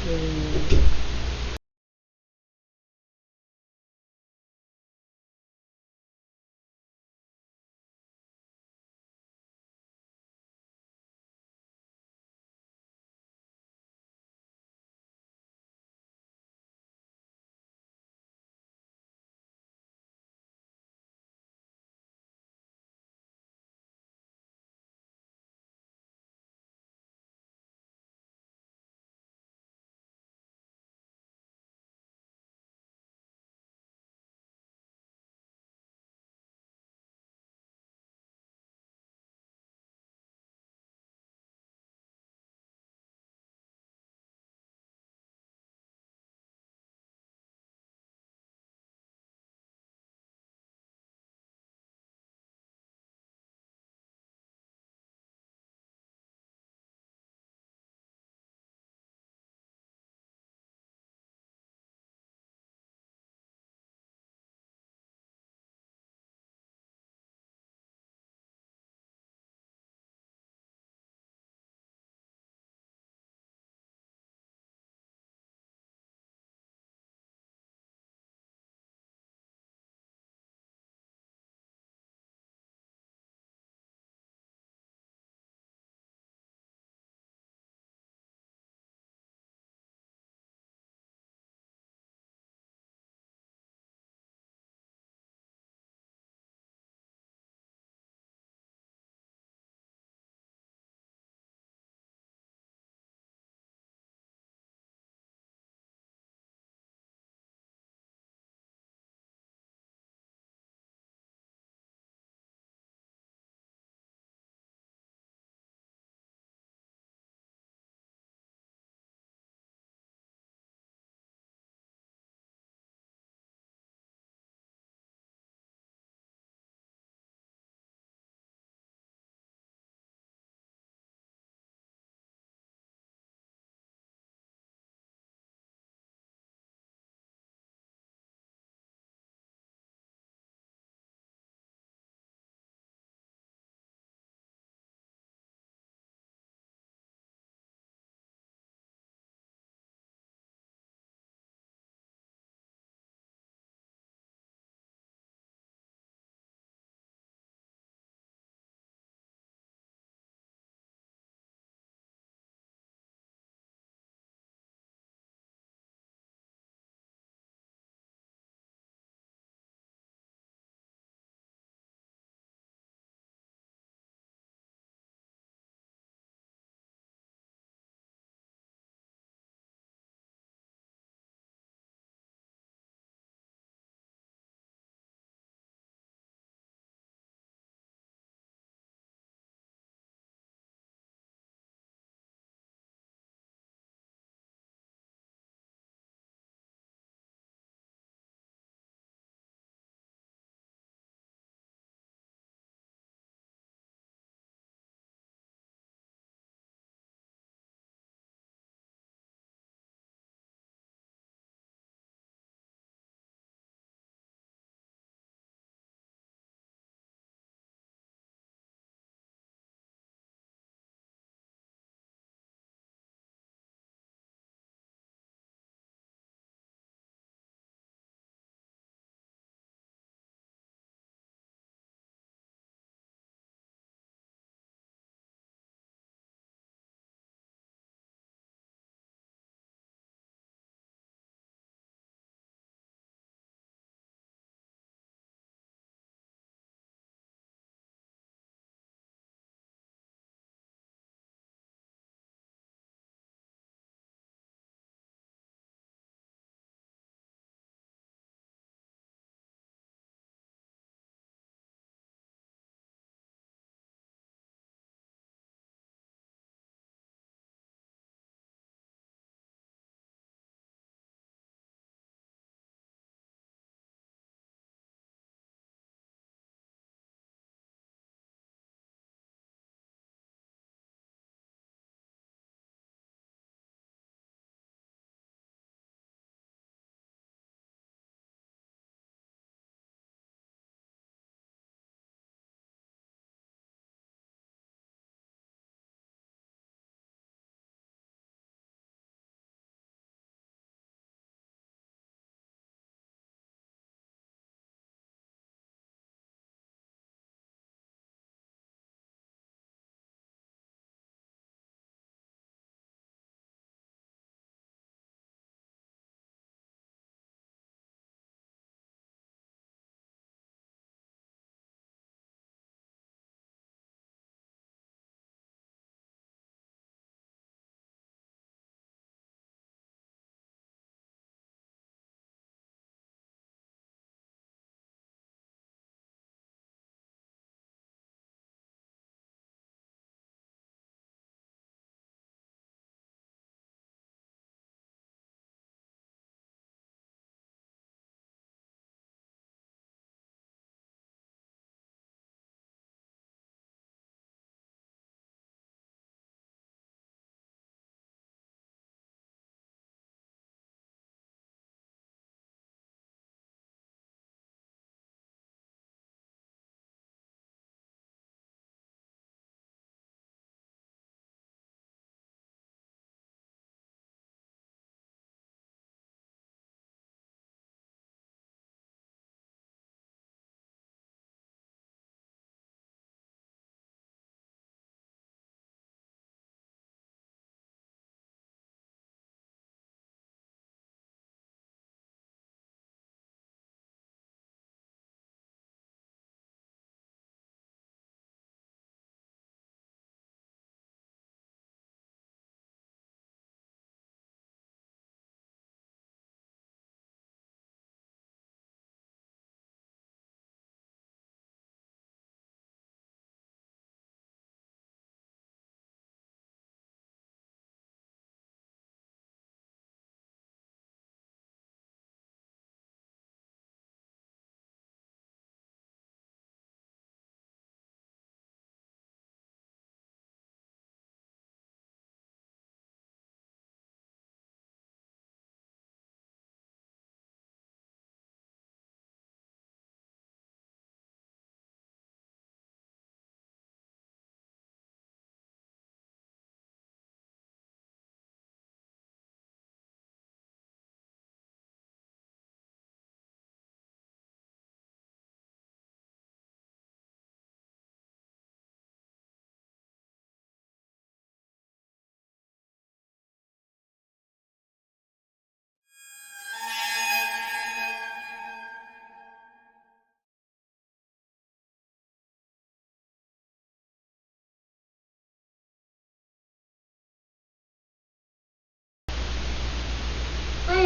you.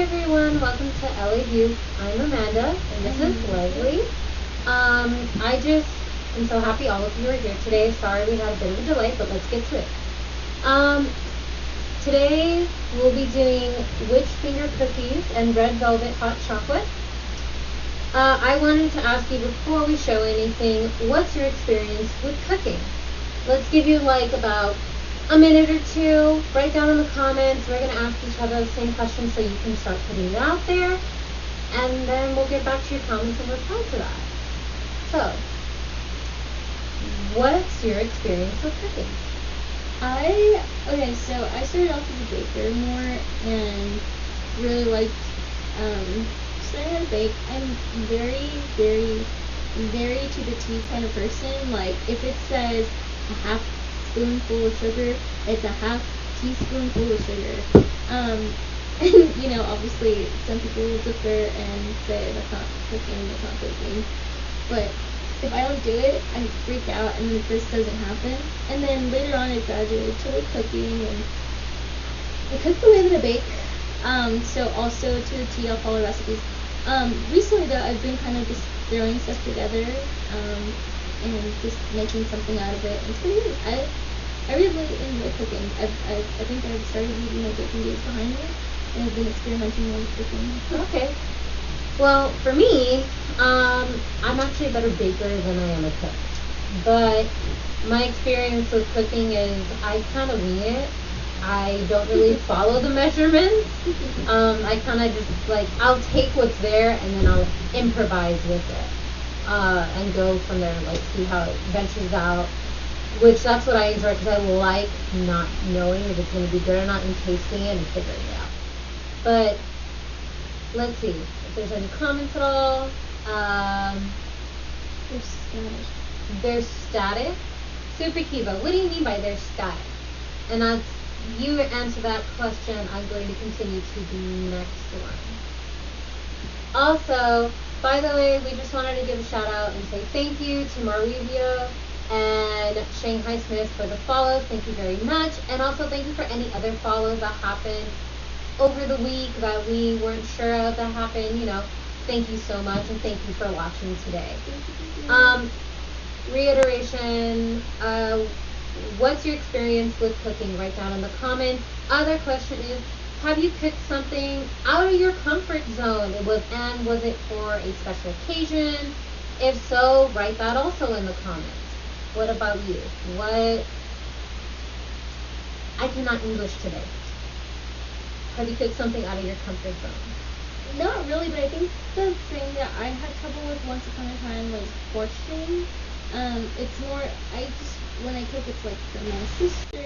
everyone, welcome to LA Youth. I'm Amanda, and this is Leslie. I just am so happy all of you are here today. Sorry we had a bit of a delay, but let's get to it. Today we'll be doing witch finger cookies and red velvet hot chocolate. I wanted to ask you before we show anything, what's your experience with cooking? Let's give you like about a minute or two. Write down in the comments. We're going to ask each other the same questions so you can start putting it out there. And then we'll get back to your comments and reply to that. So, what's your experience with cooking? So I started off as a baker more and really liked starting to bake. I'm very, very, very to the T kind of person. Like if it says a half spoonful of sugar, it's a half teaspoonful of sugar. And obviously some people will differ and say that's not cooking, that's not baking. But if I don't do it, I freak out and then this doesn't happen. And then later on I graduated to like cooking and I cook the way that I bake. So also to the T, I'll follow recipes. Recently though, I've been kind of just throwing stuff together, and just making something out of it. It's pretty good. I really enjoy cooking. I think I've started leaving my baking days behind me, and I've been experimenting more with cooking. Okay. Well, for me, I'm actually a better baker than I am a cook. But my experience with cooking is I kind of wing it. I don't really follow the measurements. I kind of just I'll take what's there and then I'll improvise with it. And go from there, see how it ventures out, which that's what I enjoy because I like not knowing if it's going to be good or not and tasting it and figuring it out. But let's see if there's any comments at all. There's static. Super Kiva, what do you mean by there's static? And that's, you answer that question, I'm going to continue to the next one. Also, by the way, we just wanted to give a shout out and say thank you to Marivia and Shanghai Smith for the follows. Thank you very much. And also thank you for any other follows that happened over the week that we weren't sure of that happened. Thank you so much and thank you for watching today. Reiteration, what's your experience with cooking? Write down in the comments. Other question is, have you cooked something out of your comfort zone? Was it for a special occasion? If so, write that also in the comments. What about you? I cannot English today. Have you cooked something out of your comfort zone? Not really, but I think the thing that I had trouble with once upon a time was portioning. It's more, when I cook, it's like for my sister,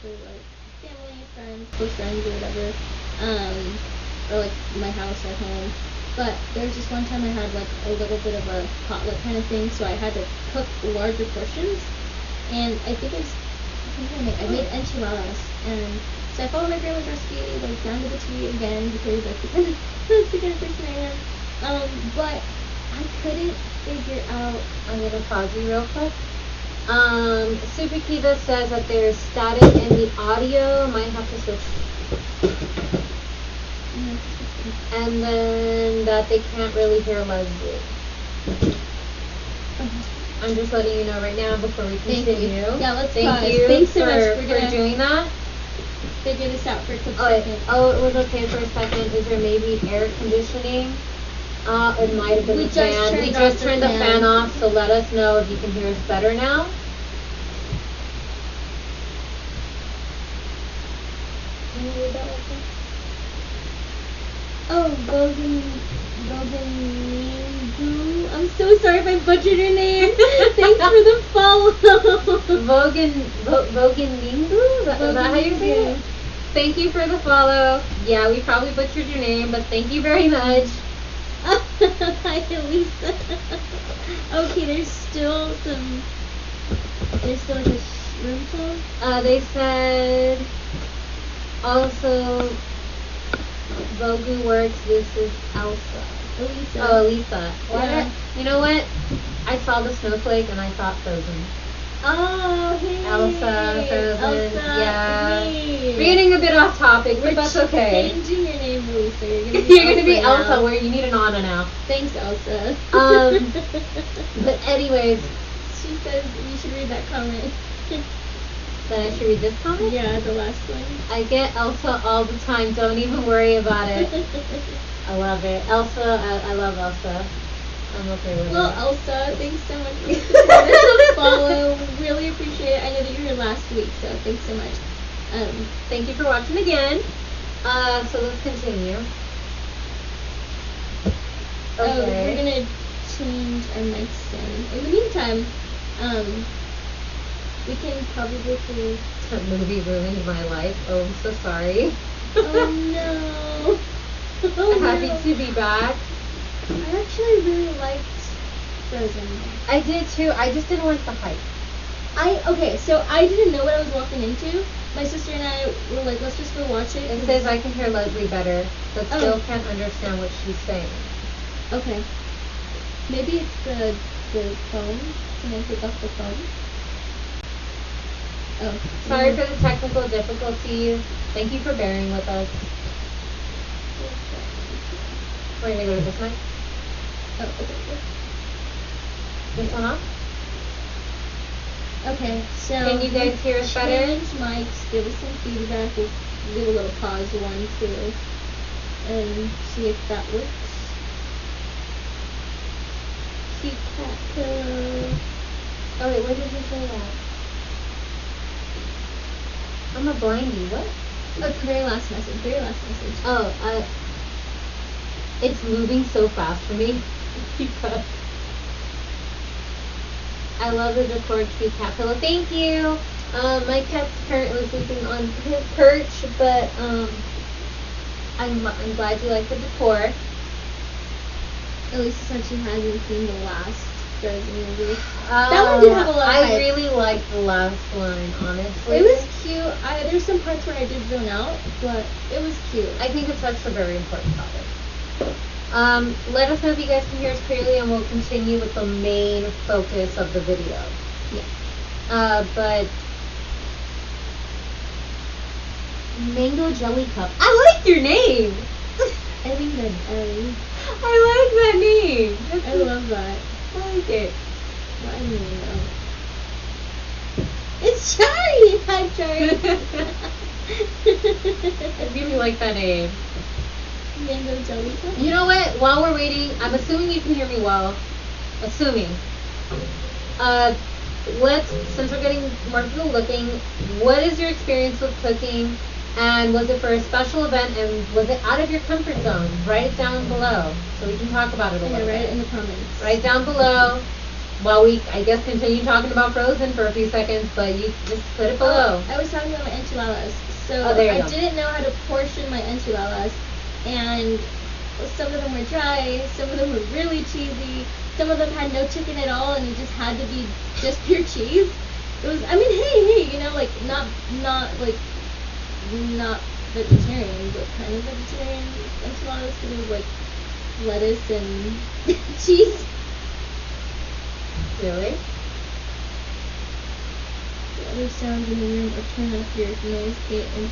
for like family, friends, close friends or whatever, or like my house at home. But there was just one time I had like a little bit of a potluck kind of thing, so I had to cook larger portions. And I think I made enchiladas, and so I followed my grandma's recipe, like down to the T again, because that's the kind of person I am. But I couldn't figure out. I'm gonna pause you real quick. Super Kiva says that there's static in the audio. Might have to switch. And then that they can't really hear Leslie. I'm just letting you know right now before we continue. Yeah, let's Thank pause. you Thanks so for, much for doing that. Figure this out for a quick Oh, second. it was okay for a second. Is there maybe air conditioning? It might have been the fan. We just turned the fan off, so let us know if you can hear us better now. Can you read that real quick? Oh, Vogan. I'm so sorry if I butchered your name. Thanks for the follow. Vogan Is that how you say it? Thank you for the follow. Yeah, we probably butchered your name, but thank you very much. Hi, Elisa. Okay, there's still like a room tone. They said also Vogu works. This is Elsa. Elisa. Oh, Elisa. Yeah. You know what? I saw the snowflake and I thought Frozen. Oh, hey. Elsa, Frozen. Elsa, Yeah. hey. We're getting a bit off topic, but We're that's okay. changing your name, Melissa. You're gonna be You're gonna be Elsa. Elsa, where you need an Anna now. Thanks, Elsa. But anyways, she says you should read that comment. then I should read this comment? Yeah, the last one. I get Elsa all the time. Don't even worry about it. I love it. Elsa, I love Elsa. I'm okay with Well, it. Elsa, thanks so much for the follow. Really appreciate it. I know that you were here last week, so thanks so much. Thank you for watching again. So let's continue. Oh, Okay. we're gonna change our mic stand. In the meantime, we can probably do. That movie ruined my life. Oh, I'm so sorry. Oh no. Oh, I'm happy no. to be back. I actually really liked Frozen. I did too. I just didn't like the hype. Okay, so I didn't know what I was walking into. My sister and I were like, let's just go watch it. It says I can hear Leslie better, but Oh. still can't understand what she's saying. Okay. Maybe it's the phone. Can I take off the phone? Oh. Sorry for the technical difficulties. Thank you for bearing with us. We're gonna go to this mic. Oh, okay. This one off. Okay, so Can you guys hear us better? change mics, give us some feedback. We'll do a little pause 1, 2, and see if that works. Cute cat pillow. Oh wait, where did you say that? I'm a blindy. What? Oh, it's the very last message. Very last message. Oh, it's moving so fast for me. Keep up. I love the decor, cute cat pillow. Thank you. My cat's currently sleeping on his perch, but I'm glad you like the decor. Elisa said she hasn't seen the last Frozen movie. That one did have a lot of I hype. really liked the last one, honestly. It was cute. There's some parts where I did zone out, but it was cute. I think it touched a very important topic. Let us know if you guys can hear us clearly, and we'll continue with the main focus of the video. Yes. But Mango Jelly Cup. I like your name. I think that's Ellie. I like that name. I love that. I like it. Well, I don't even know. It's Charlie! Hi, Charlie. I really like that name. Mango jelly cup. You know what? While we're waiting, I'm assuming you can hear me well. Assuming. Since we're getting more people looking, what is your experience with cooking? And was it for a special event? And was it out of your comfort zone? Write it down below so we can talk about it a Yeah, little write bit. it in the comments. Right down below. While we, I guess, continue talking about Frozen for a few seconds, but you just put it below. I was talking about my enchiladas. So Oh, there you I go. didn't know how to portion my enchiladas, and some of them were dry, some of them were really cheesy, some of them had no chicken at all, and it just had to be just pure cheese. It was, I mean, hey, you know, like not vegetarian, but kind of vegetarian enchiladas, because it was like lettuce and cheese. Really? The other sounds in the room, or turn off your noise gate, and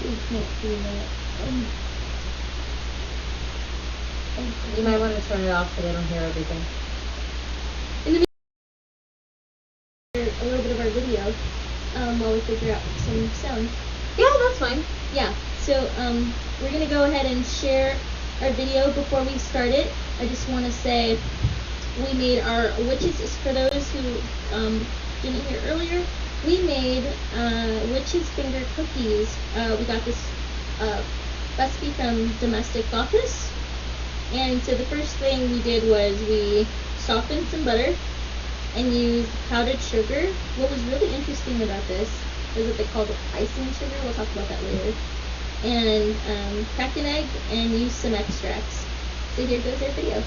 we can't do that. You might want to turn it off so they don't hear everything. In the a little bit of our video, while we figure out some sound. Yeah, that's fine. Yeah, so we're gonna go ahead and share our video. Before we start it, I just want to say we made our witches. For those who didn't hear earlier, we made witch's finger cookies. We got this recipe from Domestic Office, and so the first thing we did was we softened some butter and used powdered sugar. What was really interesting about this is that they called it icing sugar. We'll talk about that later. And cracked an egg and used some extracts. So here goes our video.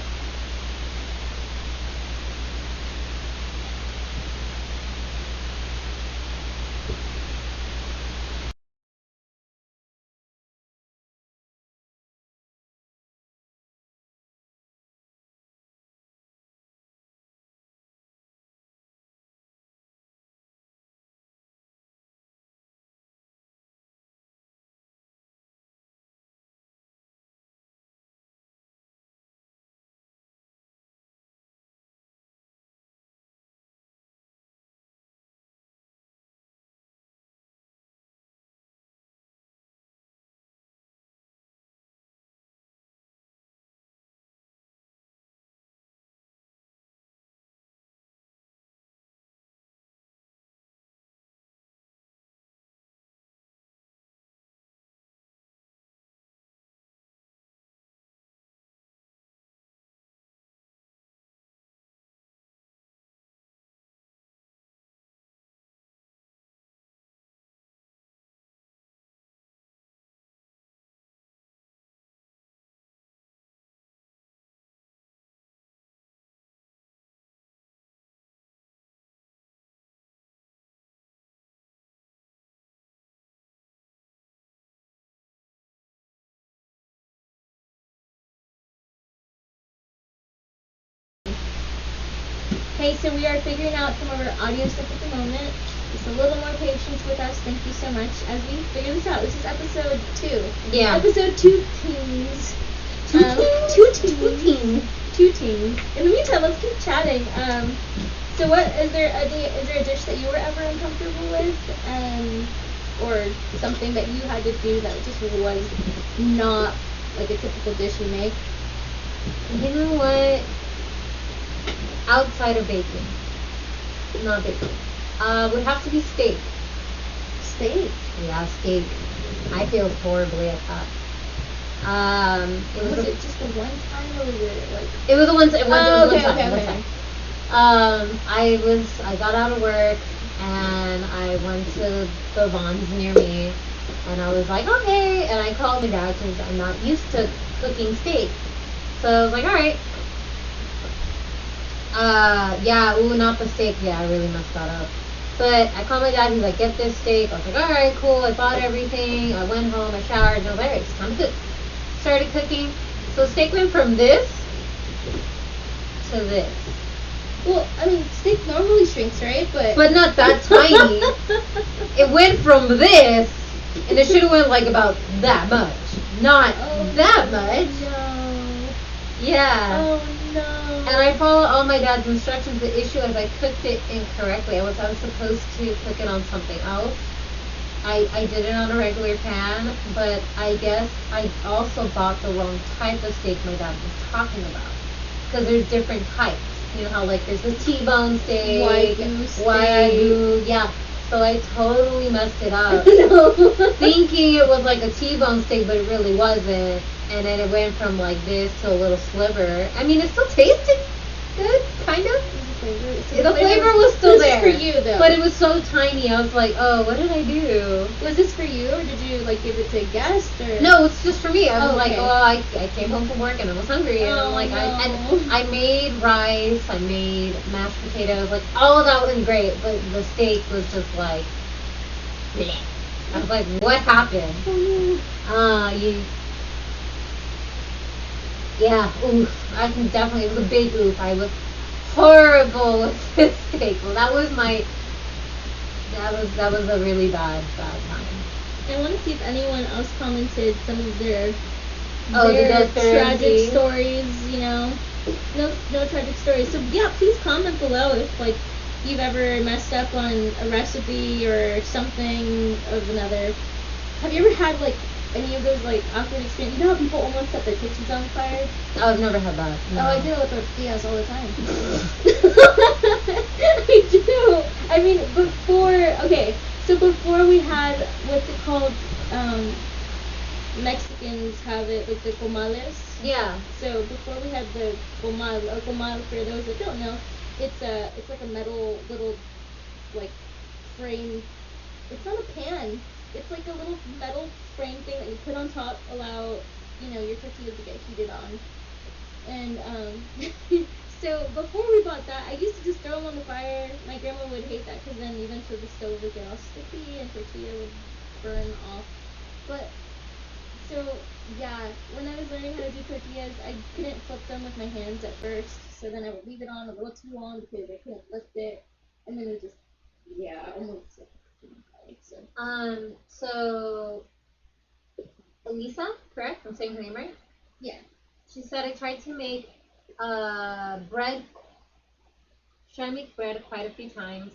Hey, so we are figuring out some of our audio stuff at the moment. Just a little more patience with us. Thank you so much as we figure this out. This is episode 2. Yeah. Episode 2 teens. Two teens. 2 teens. In the meantime, let's keep chatting. So what is there a dish that you were ever uncomfortable with, or something that you had to do that just was not like a typical dish you make? You know what? Outside of baking, not baking, would have to be steak. Steak. Yeah, steak. I feel horribly at that. Was it just the one time, or was it like? It was a one. It was okay, one time. okay, One okay. time. I got out of work and I went to the Vons near me, and I was like, okay, and I called my dad because I'm not used to cooking steak, so I was like, all right. Not the steak. Yeah, I really messed that up. But I called my dad. He's like, get this steak. I was like, all right, cool. I bought everything. I went home. I showered. And I was like, all right, it's time to cook. Started cooking. So steak went from this to this. Well, I mean, steak normally shrinks, right? But not that tiny. It went from this, and it should have went like about that much. Not that much. No. Yeah. Oh no. And I followed all my dad's instructions. The issue is I cooked it incorrectly. I was supposed to cook it on something else. I did it on a regular pan, but I guess I also bought the wrong type of steak my dad was talking about. Because there's different types. You know how like there's the T-bone steak, Wagyu, yeah. So I totally messed it up. No. Thinking it was like a T-bone steak, but it really wasn't. And then it went from like this to a little sliver. I mean, it still tasted good, kind of. The flavor was still there. This is for you, though. But it was so tiny. I was like, oh, what did I do? Was this for you, or did you like give it to a guest, or? No, it's just for me. I was like, okay. I came home from work and I was hungry, and I'm like, no. I made rice, I made mashed potatoes, like all of that was great, but the steak was just like, bleh. I was like, what happened? Yeah, oof. I can definitely, it was a big oof. I was horrible with this steak. Well, that was a really bad time. I want to see if anyone else commented some of their the tragic stories, no tragic stories. So yeah, please comment below if like you've ever messed up on a recipe or something of another. Have you ever had like any of those like awkward experiences? You know how people almost set their kitchens on fire? Oh, I've never had that. No. Oh, I do it with tortillas all the time. I do. I mean, before we had what's it called? Mexicans have it like the comales. Yeah. So before we had the comal for those that don't know, it's like a metal little like frame. It's not a pan. It's like a little metal frame thing that you put on top, allow your tortillas to get heated on. And so before we bought that, I used to just throw them on the fire. My grandma would hate that because then eventually the stove would get all sticky and tortilla would burn off. But so yeah, when I was learning how to do tortillas, I couldn't flip them with my hands at first. So then I would leave it on a little too long because I couldn't lift it, and then it would just almost. So Elisa, correct? I'm saying her name right? Yeah. She said I tried to make bread. Tried to make bread quite a few times,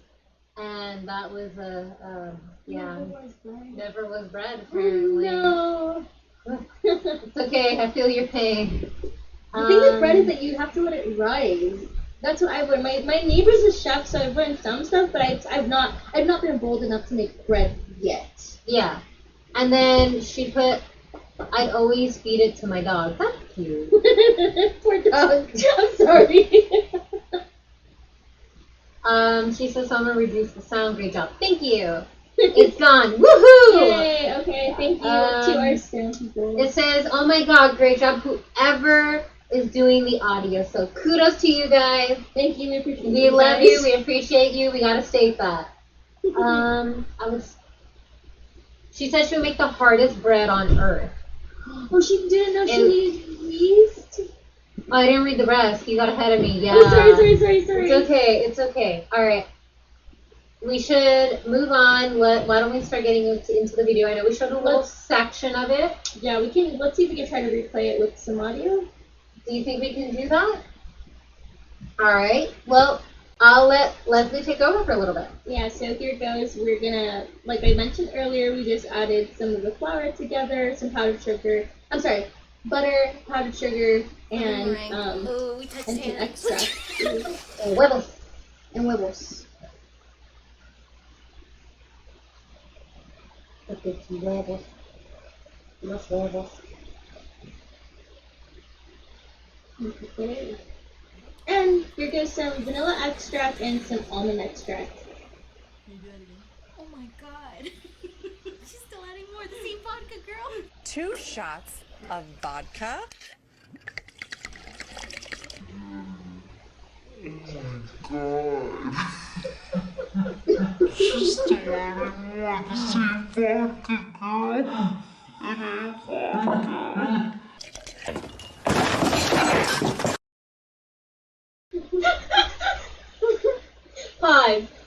and that was never was bread apparently. No. It's okay. I feel your pain. The thing with bread is that you have to let it rise. That's what I've learned. My neighbor's a chef, so I've learned some stuff, but I've not been bold enough to make bread yet. Yeah, and then she put. I'd always feed it to my dog. That's cute. Poor dog. I'm sorry. She says someone reduced the sound. Great job. Thank you. It's gone. Woohoo! Yay! Okay, thank you to our sound people. It says, "Oh my God, great job! Whoever is doing the audio." So kudos to you guys. Thank you. We appreciate you. We love you. We appreciate you. We gotta state that. She said she would make the hardest bread on earth. Oh, she didn't know she needed yeast? Oh, I didn't read the rest. You got ahead of me. Yeah. Oh, sorry. It's okay. It's okay. All right. We should move on. Why don't we start getting into the video? I know we showed a little section of it. Yeah, we can. Let's see if we can try to replay it with some audio. Do you think we can do that? All right. Well, I'll let Leslie take over for a little bit. Yeah, so here it goes. We're gonna, like I mentioned earlier, we just added some of the flour together, some powdered sugar. I'm sorry, butter, powdered sugar, and we touched and some hands. extract. And huevos. And huevos. Okay, huevos. Los huevos. Okay. And here goes some vanilla extract and some almond extract. Oh my god. She's still adding more. The same vodka, girl. 2 shots of vodka.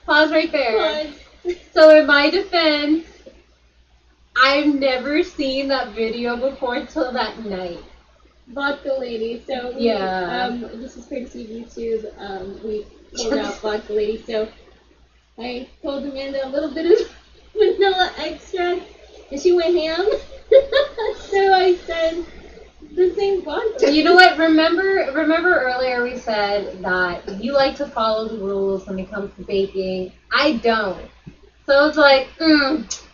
Pause right there. Pause. So in my defense, I've never seen that video before till that night. Vodka Lady. So we, Yeah. this is courtesy of YouTube. We pulled out Vodka Lady. So I told Amanda a little bit of vanilla extract, and she went ham. So I said the same vodka. You know what? Remember earlier we said that you like to follow the rules when it comes to baking. I don't. So it's like,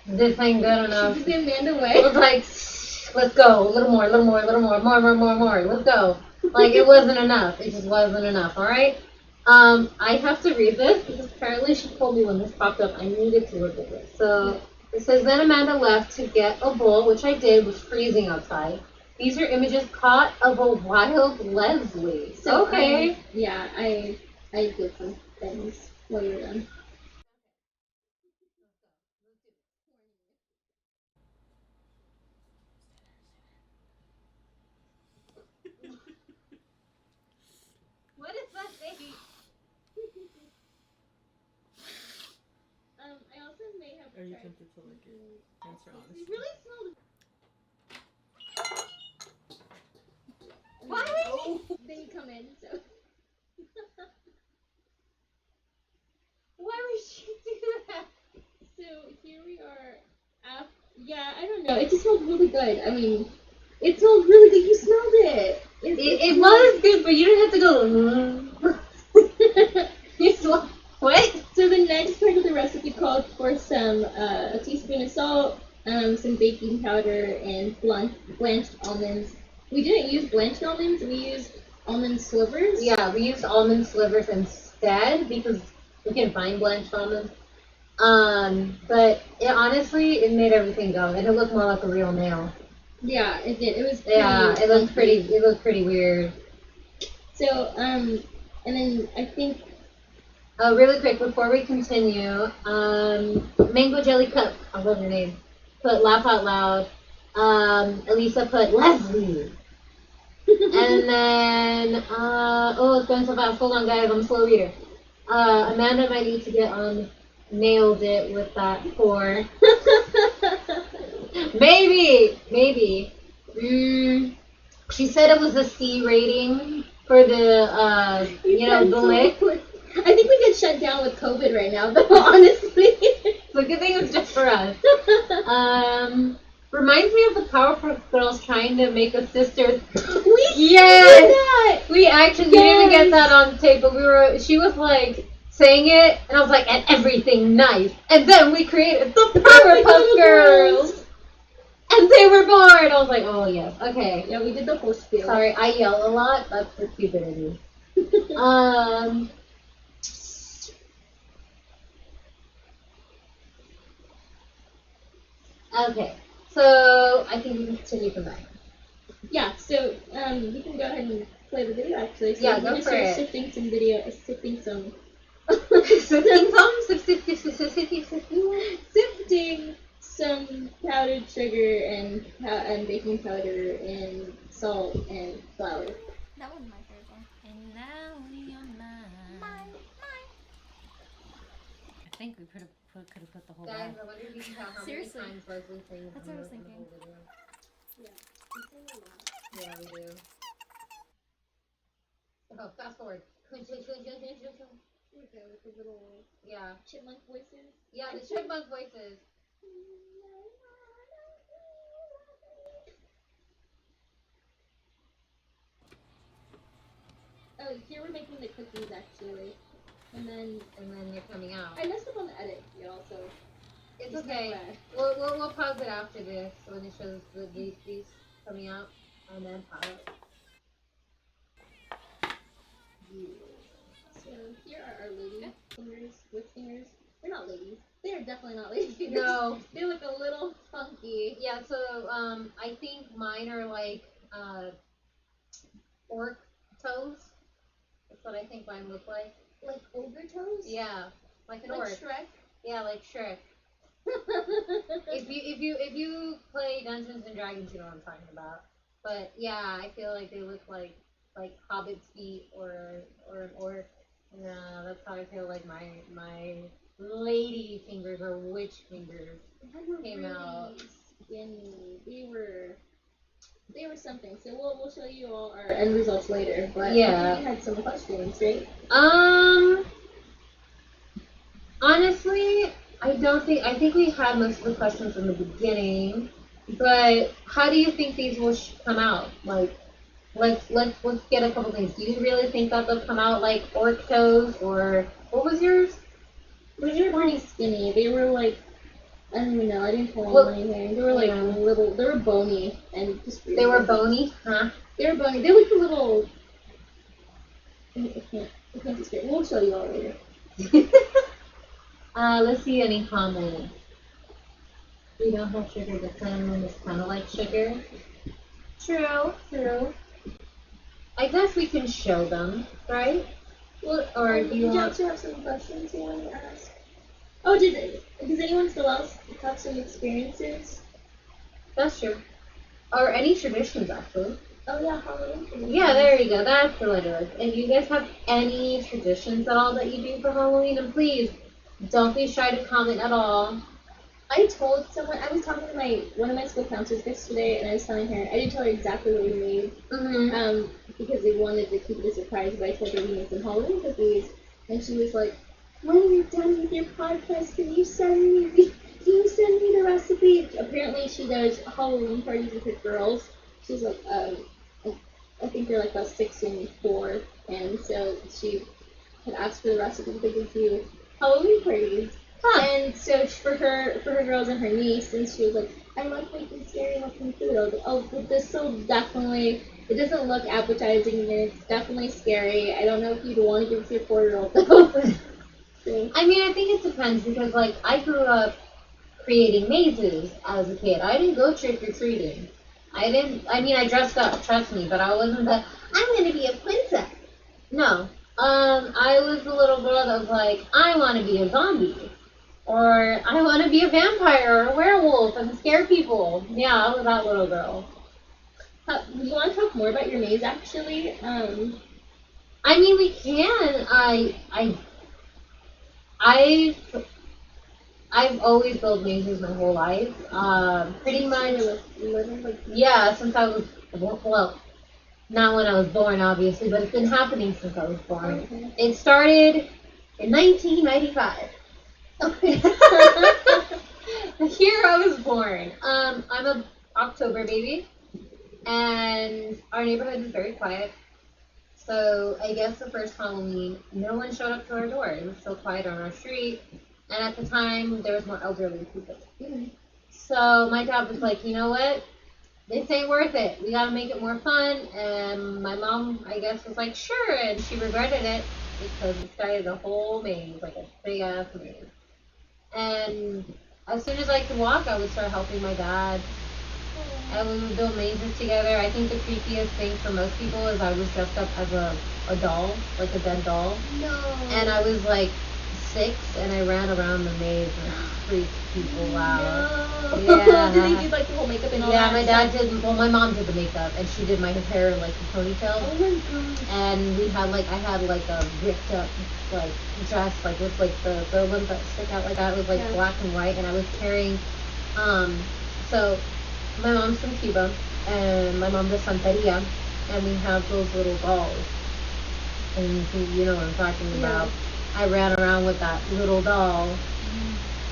this ain't good enough. This is the Amanda way. It was like, let's go, a little more, more. Let's go. Like it wasn't enough. It just wasn't enough. All right. I have to read this because apparently she told me when this popped up I needed to look at this. So it says then Amanda left to get a bowl, which I did. It was freezing outside. These are images caught of a wild Leslie. So Okay. I did some things while you were done. What is that thing? I also may have. Are you tempted to lick it? Answer honestly. It really smelled. Why? Then you come in, so. Why would you do that? So here we are. Yeah, I don't know. It just smelled really good. I mean, it smelled really good. You smelled it. It was good, but you didn't have to go. You smell what? So the next part of the recipe called for some a teaspoon of salt, some baking powder, and blanched almonds. We didn't use blanched almonds. We used almond slivers. Yeah, we used almond slivers instead because we can find blanched almonds. But honestly, it made everything go, and it looked more like a real nail. Yeah, it did. It was pretty it looked pretty. It looked pretty weird. So and then I think. Really quick before we continue, Mango Jelly Cup. I love your name. Put laugh out loud. Elisa put Leslie. And then it's going so fast. Hold on, guys. I'm a slow reader. Amanda might need to get on. Nailed it with that 4. Maybe. She said it was a C rating for the the lick. I think we get shut down with COVID right now, though, honestly. So good thing it was just for us. Reminds me of the Powerpuff Girls trying to make a sister. Yes! Did that! We actually we didn't get that on tape, but she was like saying it, and I was like, and everything nice. And then we created the Powerpuff Girls! And they were born! I was like, oh yes, okay. Yeah, we did the whole spiel. Sorry, I yell a lot. That's for stupidity. Okay, so I think we can continue from there. Yeah, so we can go ahead and play the video actually. So yeah, I'm go gonna for start it. sifting some video, sifting some powdered sugar and baking powder and salt and flour. That was my favorite song. And now you're mine. Mine. I think we could have put the whole Guys, band. I wonder if you can tell how Seriously. many times Leslie sings That's in what I was the thinking. whole video. Yeah, we do. Oh, fast forward. Okay, with the little Yeah. chipmunk voices. Yeah, the chipmunk voices. Oh, here we're making the cookies actually. And then they're coming out. I messed up on the edit, y'all, so It's just okay. know that. We'll pause it after this when it shows these coming out, and then pause it. So here are our lady fingers, with fingers. They're not ladies. They are definitely not lady fingers. No. They look a little funky. Yeah, so I think mine are like orc toes. That's what I think mine look like. Like ogre toes? Yeah, like an Like orc. Shrek? Yeah, like Shrek. If you play Dungeons and Dragons, you know what I'm talking about. But yeah, I feel like they look like hobbit's feet or an orc. Yeah, that's how I feel like my lady fingers or witch fingers came really out. skinny. They were something. So we'll show you all our end results later. But Yeah. I think you had some questions, right? Honestly, I think we had most of the questions in the beginning, but how do you think these will come out? Like, let's get a couple things. Do you really think that they'll come out like orc toes, or what was yours? They were pretty skinny. They were like, I don't even know. I didn't pull Well, them anything. They were like yeah. little. They were bony and just. They were bony, huh? They were bony. They looked a little. I can't describe. We'll show you all later. Let's see any comments. We don't have sugar, but cinnamon is kind of like sugar. True. I guess we can show them, right? Well, Or do you did you want? actually have some questions you wanted to ask? Oh, does anyone still else have some experiences? That's true. Or any traditions, actually. Oh yeah, Halloween. Yeah, there you go. That's the letter. If you guys have any traditions at all that you do for Halloween, and please don't be shy to comment at all. I told someone, I was talking to one of my school counselors yesterday, and I was telling her, I didn't tell her exactly what we made, because they wanted to keep it a surprise, but I told her we made some Halloween cookies, and she was like, when you're done with your podcast, can you send me the recipe? Apparently she does Halloween parties with her girls. She's like, I think they're like about 6 and 4, and so she had asked for the recipe because they do Halloween parties. And so for her girls and her niece, and she was like, I like making scary looking food. I was like, oh, but this will definitely, it doesn't look appetizing, and it's definitely scary. I don't know if you'd want to give it to your 4-year-old though. So. I mean, I think it depends because, like, I grew up creating mazes as a kid. I didn't go trick or treating. I dressed up, trust me, but I wasn't I'm gonna be a princess. No. I was the little girl that was like, I want to be a zombie. Or I want to be a vampire or a werewolf and scare people. Yeah, I was that little girl. You want to talk more about your maze, actually? I mean, we can. I've always built mazes my whole life. Pretty much. Yeah, since I was, well, not when I was born, obviously, but it's been happening since I was born. Okay. It started in 1995. Okay. Here I was born. I'm a October baby, and our neighborhood is very quiet. So I guess the first Halloween, no one showed up to our door. It was so quiet on our street, and at the time there was more elderly people. Mm-hmm. So my dad was like, you know what? This ain't worth it. We gotta make it more fun. And my mom, I guess, was like, sure, and she regretted it because we started a whole maze, like a big ass maze. And as soon as I could walk, I would start helping my dad. And we would build mazes together. I think the creepiest thing for most people is I was dressed up as a doll, like a dead doll. No. And I was like 6 and I ran around the maze and freaked people out. No. Yeah. Did they do like the whole makeup and all Yeah, that? my dad did. Well, my mom did the makeup, and she did my hair like a ponytail. Oh my gosh. And we had like I had like a ripped up like dress, like with like the ones that stick out like that. It was like Yeah. black and white, and I was carrying. So my mom's from Cuba, and my mom does Santeria, and we have those little dolls. And you know what I'm talking about. I ran around with that little doll.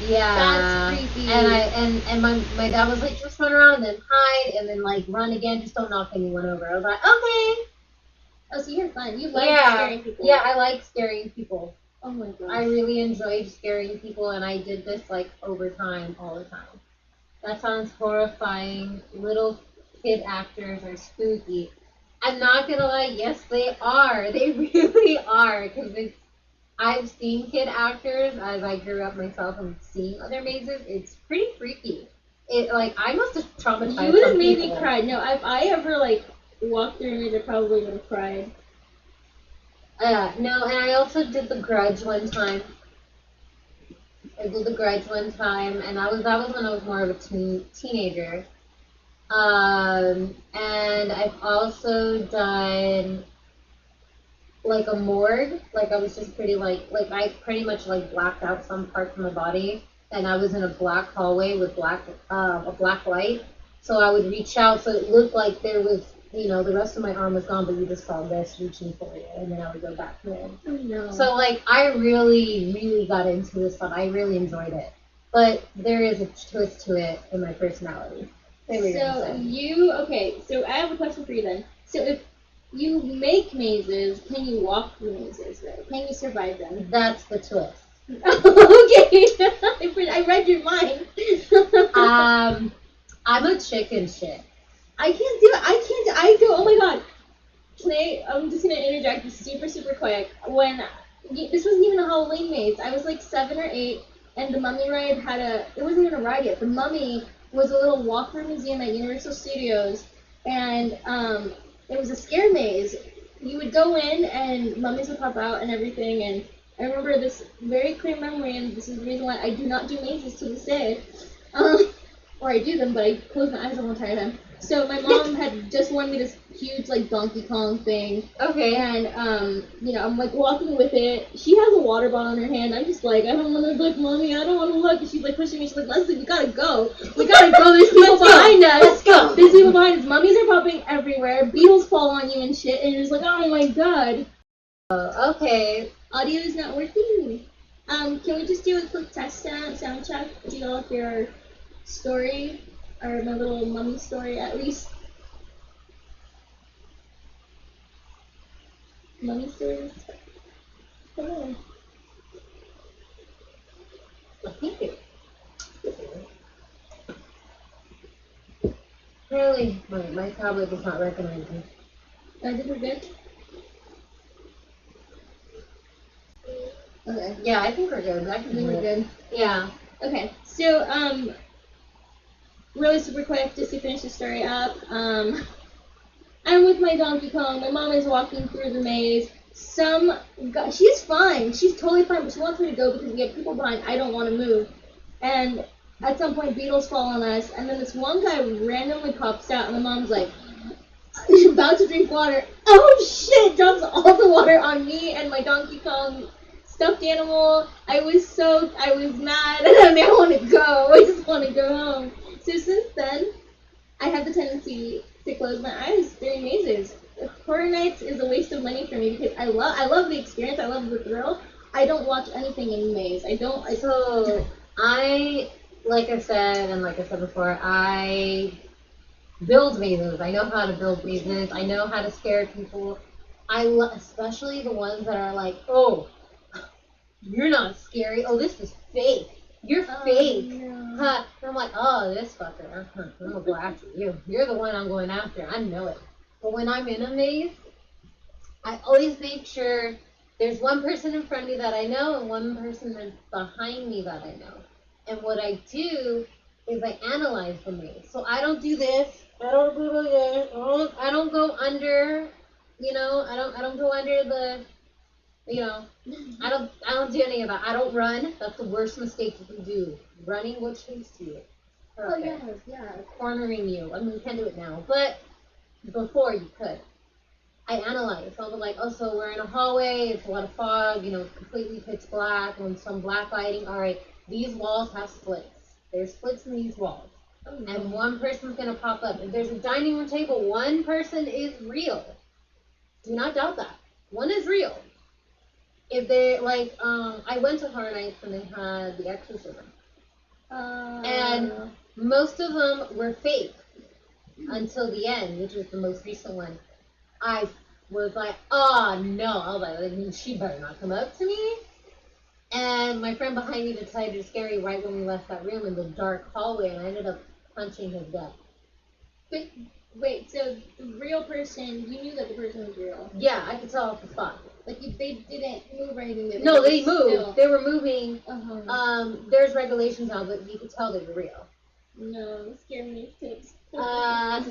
Yeah. That's creepy. And my dad was like, just run around and then hide and then like run again, just don't knock anyone over. I was like, okay. Oh, so you're fun. You like Yeah. scaring people. Yeah, I like scaring people. Oh my gosh. I really enjoyed scaring people, and I did this like over time, all the time. That sounds horrifying. Little kid actors are spooky. I'm not gonna lie, yes, they are. They really are, because I've seen kid actors as I grew up myself and seeing other mazes. It's pretty freaky. It like I must have traumatized. You would have some made people. me cry. No, if I ever like walked through a maze, I probably would have cried. No, and I also did the Grudge one time. I did the Grudge one time, and that was when I was more of a teenager. And I've also done like a morgue. Like I was just pretty like I pretty much like blacked out some parts of my body, and I was in a black hallway with a black light. So I would reach out, so it looked like there was, the rest of my arm was gone, but you just saw this reaching for you, and then I would go back in. Oh no. So like I really, really got into this stuff. I really enjoyed it, but there is a twist to it in my personality. So I have a question for you then. So if you make mazes, can you walk through mazes though? Can you survive them? That's the twist. Okay. I read your mind. I'm a chicken shit. I can't do it. I go, oh my god. I'm just going to interject super, super quick. This wasn't even a Halloween maze. I was like 7 or 8, and the Mummy ride it wasn't even a ride yet. The Mummy was a little walk-through museum at Universal Studios, and it was a scare maze. You would go in, and mummies would pop out and everything, and I remember this very clear memory, and this is the reason why I do not do mazes to this day. Or I do them, but I close my eyes the whole entire time. So my mom had just won me this huge like Donkey Kong thing. Okay. And I'm like walking with it. She has a water bottle in her hand. I'm just like, I don't want to look, mommy. I don't want to look. And she's like pushing me. She's like, Leslie, we gotta go. We gotta go. There's people behind us. Let's go. There's people behind us. Mummies are popping everywhere. Beetles fall on you and shit. And you're just like, oh my god. Okay. Audio is not working. Can we just do a quick test sound check? Do y'all hear our story? Or my little mummy story, at least. Mummy stories? Come on. Thank you. Apparently, my tablet does not recognize me. I think we're good? Okay. Yeah, I think we're good. I think we're good. Yeah. Okay, so, really super quick, just to finish the story up. I'm with my Donkey Kong. My mom is walking through the maze. She's fine. She's totally fine, but she wants me to go because we have people behind. I don't want to move. And at some point, beetles fall on us. And then this one guy randomly pops out, and my mom's like, about to drink water. Oh shit! Dumps all the water on me and my Donkey Kong stuffed animal. I was mad, and I want to go. I just want to go home. So since then, I have the tendency to close my eyes during mazes. Horror nights is a waste of money for me because I love the experience. I love the thrill. I don't watch anything in maze. Like I said before, I build mazes. I know how to build mazes. I know how to scare people. Especially the ones that are like, oh, you're not scary. Oh, this is fake. You're fake. No. Huh. And I'm like, oh, this fucker. I'm gonna go after you. You're the one I'm going after. I know it. But when I'm in a maze, I always make sure there's one person in front of me that I know and one person that's behind me that I know. And what I do is I analyze the maze. So I don't do this. I don't do this. I don't go under. I don't go under You know, I don't do any of that. I don't run. That's the worst mistake you can do. Running will chase you. Oh Perfect. yeah. Cornering you. I mean, you can't do it now, but before you could. I analyze. So I was like, oh, so we're in a hallway. It's a lot of fog. Completely pitch black and some black lighting. All right, these walls have splits. There's splits in these walls, and one person's gonna pop up. If there's a dining room table, one person is real. Do not doubt that. One is real. If they I went to Horror Nights and they had the exorcism, and most of them were fake until the end, which was the most recent one. I was like, oh no, I was like, she better not come up to me. And my friend behind me decided to scare me right when we left that room in the dark hallway, and I ended up punching his gut. But wait, so the real person, you knew that the person was real? Yeah, I could tell off the spot. Like if they didn't move or anything. No, they moved. Still... They were moving. Uh-huh. There's regulations now, but you could tell they were real. No, scare me tips.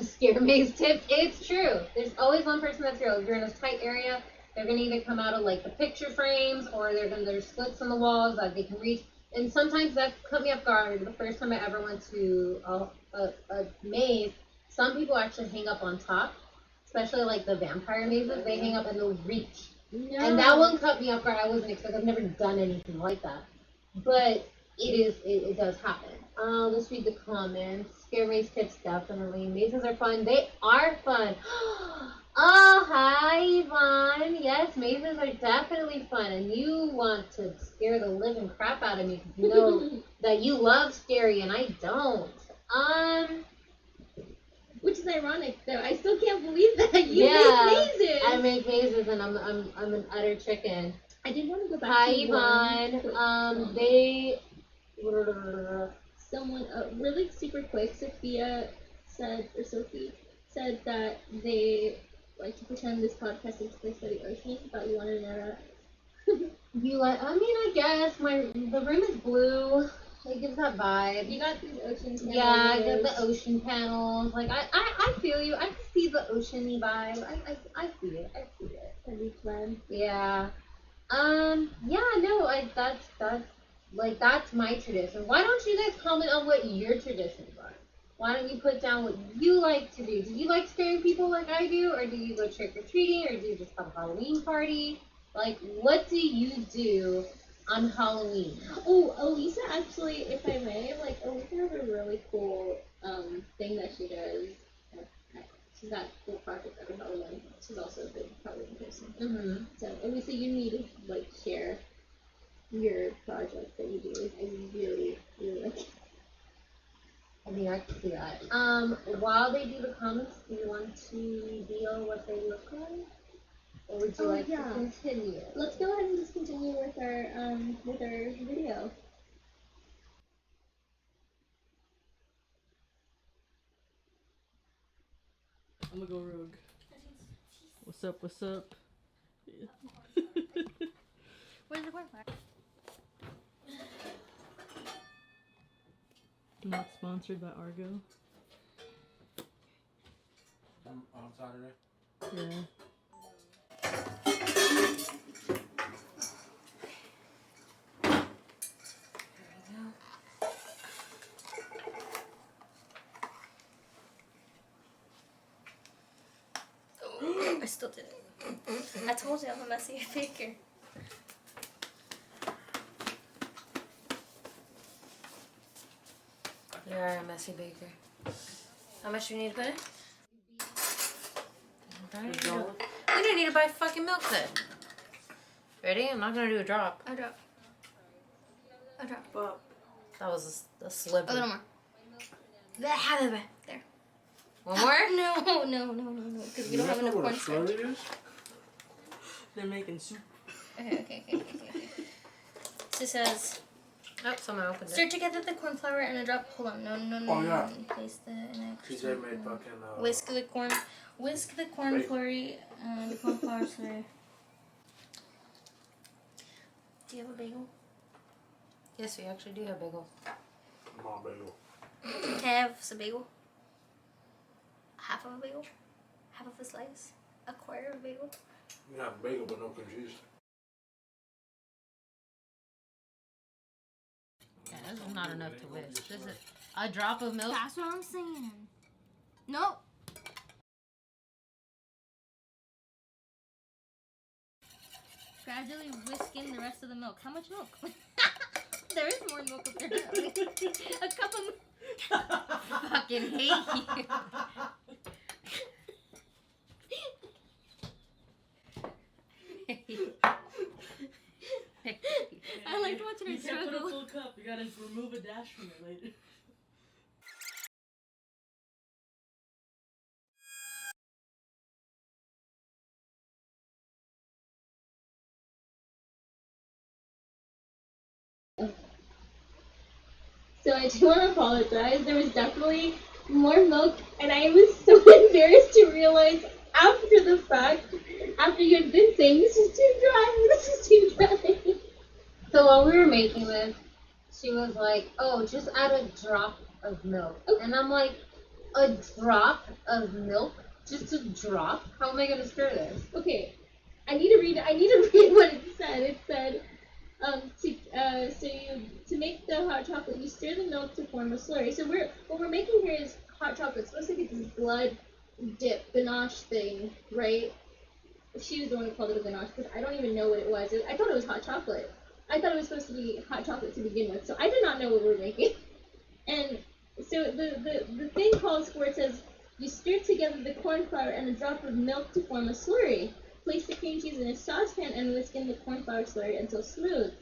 Scare maze tips. It's true. There's always one person that's real. If you're in a tight area, they're gonna either come out of like the picture frames, or there's slits in the walls that they can reach. And sometimes that caught me off guard. The first time I ever went to a maze, some people actually hang up on top, especially like the vampire mazes. They hang up and they'll reach. No. And that one caught me off guard. I wasn't expecting. I've never done anything like that, but it does happen. Let's read the comments. Scare maze tips definitely. Mazes are fun. They are fun. Oh, hi Yvonne. Yes, mazes are definitely fun, and you want to scare the living crap out of me because you know that you love scary and I don't. Which is ironic, though. I still can't believe that you make mazes. I make mazes, and I'm an utter chicken. I did want to go back. Hi to Yvonne. Someone really super quick. Sophie said that they like to pretend this podcast is placed by the ocean. Thought you wanted to know that. I guess the room is blue. It gives that vibe. You got these ocean panels. Yeah, I got the ocean panels. Like I feel you. I can see the oceany vibe. I see it. I see it. The beach vibe. Yeah. Yeah. No. That's my tradition. Why don't you guys comment on what your traditions are? Why don't you put down what you like to do? Do you like scaring people like I do, or do you go trick or treating, or do you just have a Halloween party? Like, what do you do on Halloween? Oh, Elisa actually, if I may, Elisa has a really cool thing that she does. She's got cool projects every Halloween. She's also a big Halloween person. Mm-hmm. So, Elisa, you need to share your projects that you do. I really, really like it. I mean, I can see that. While they do the comments, do you want to reveal what they look like? Or would you like to continue? Let's go ahead and just continue with our video. I'm gonna go rogue. What's up? What's up? Yeah. Where's the cornflower? Not sponsored by Argo. On Saturday? Yeah. I still did it. I told you I'm a messy baker. You are a messy baker. How much do you need to put in? We don't need to buy fucking milk then. Ready? I'm not gonna do a drop. A drop. A drop. Well, That was a sliver. A little more. There. One more? No. Because we don't have enough cornstarch. they're making soup. Okay. So it says, Oh, someone opened stir it. together the corn flour and a drop. Hold on, no. Oh, yeah. Place the TJ made fucking. Whisk the corn slurry. The corn flour slurry. Do you have a bagel? Yes, we actually do have bagel. Mom bagel. Have a bagel. Half of a bagel. Half of a slice. A quarter of a bagel. You have bagel but no cream cheese. This is not enough to whisk. This is a drop of milk. That's what I'm saying. Nope. Gradually whisk in the rest of the milk. How much milk? There is more milk apparently. A cup of milk. Fucking hate you. I liked watching her You can't put a struggle. full cup. You gotta remove a dash from it later. So I do want to apologize. There was definitely more milk, and I was so embarrassed to realize after the fact, after you had been saying, this is too dry, this is too dry. So while we were making this, she was like, "Oh, just add a drop of milk," and I'm like, "A drop of milk? Just a drop? How am I gonna stir this?" Okay, I need to read what it said. It said, to make the hot chocolate, you stir the milk to form a slurry. So what we're making here is hot chocolate. It's supposed to get this blood dip ganache thing, right? She was the one who called it a ganache because I don't even know what it was. I thought it was hot chocolate. I thought it was supposed to be hot chocolate to begin with, so I did not know what we were making. And so the thing calls for, it says, you stir together the corn flour and a drop of milk to form a slurry. Place the cream cheese in a saucepan and whisk in the corn flour slurry until smooth.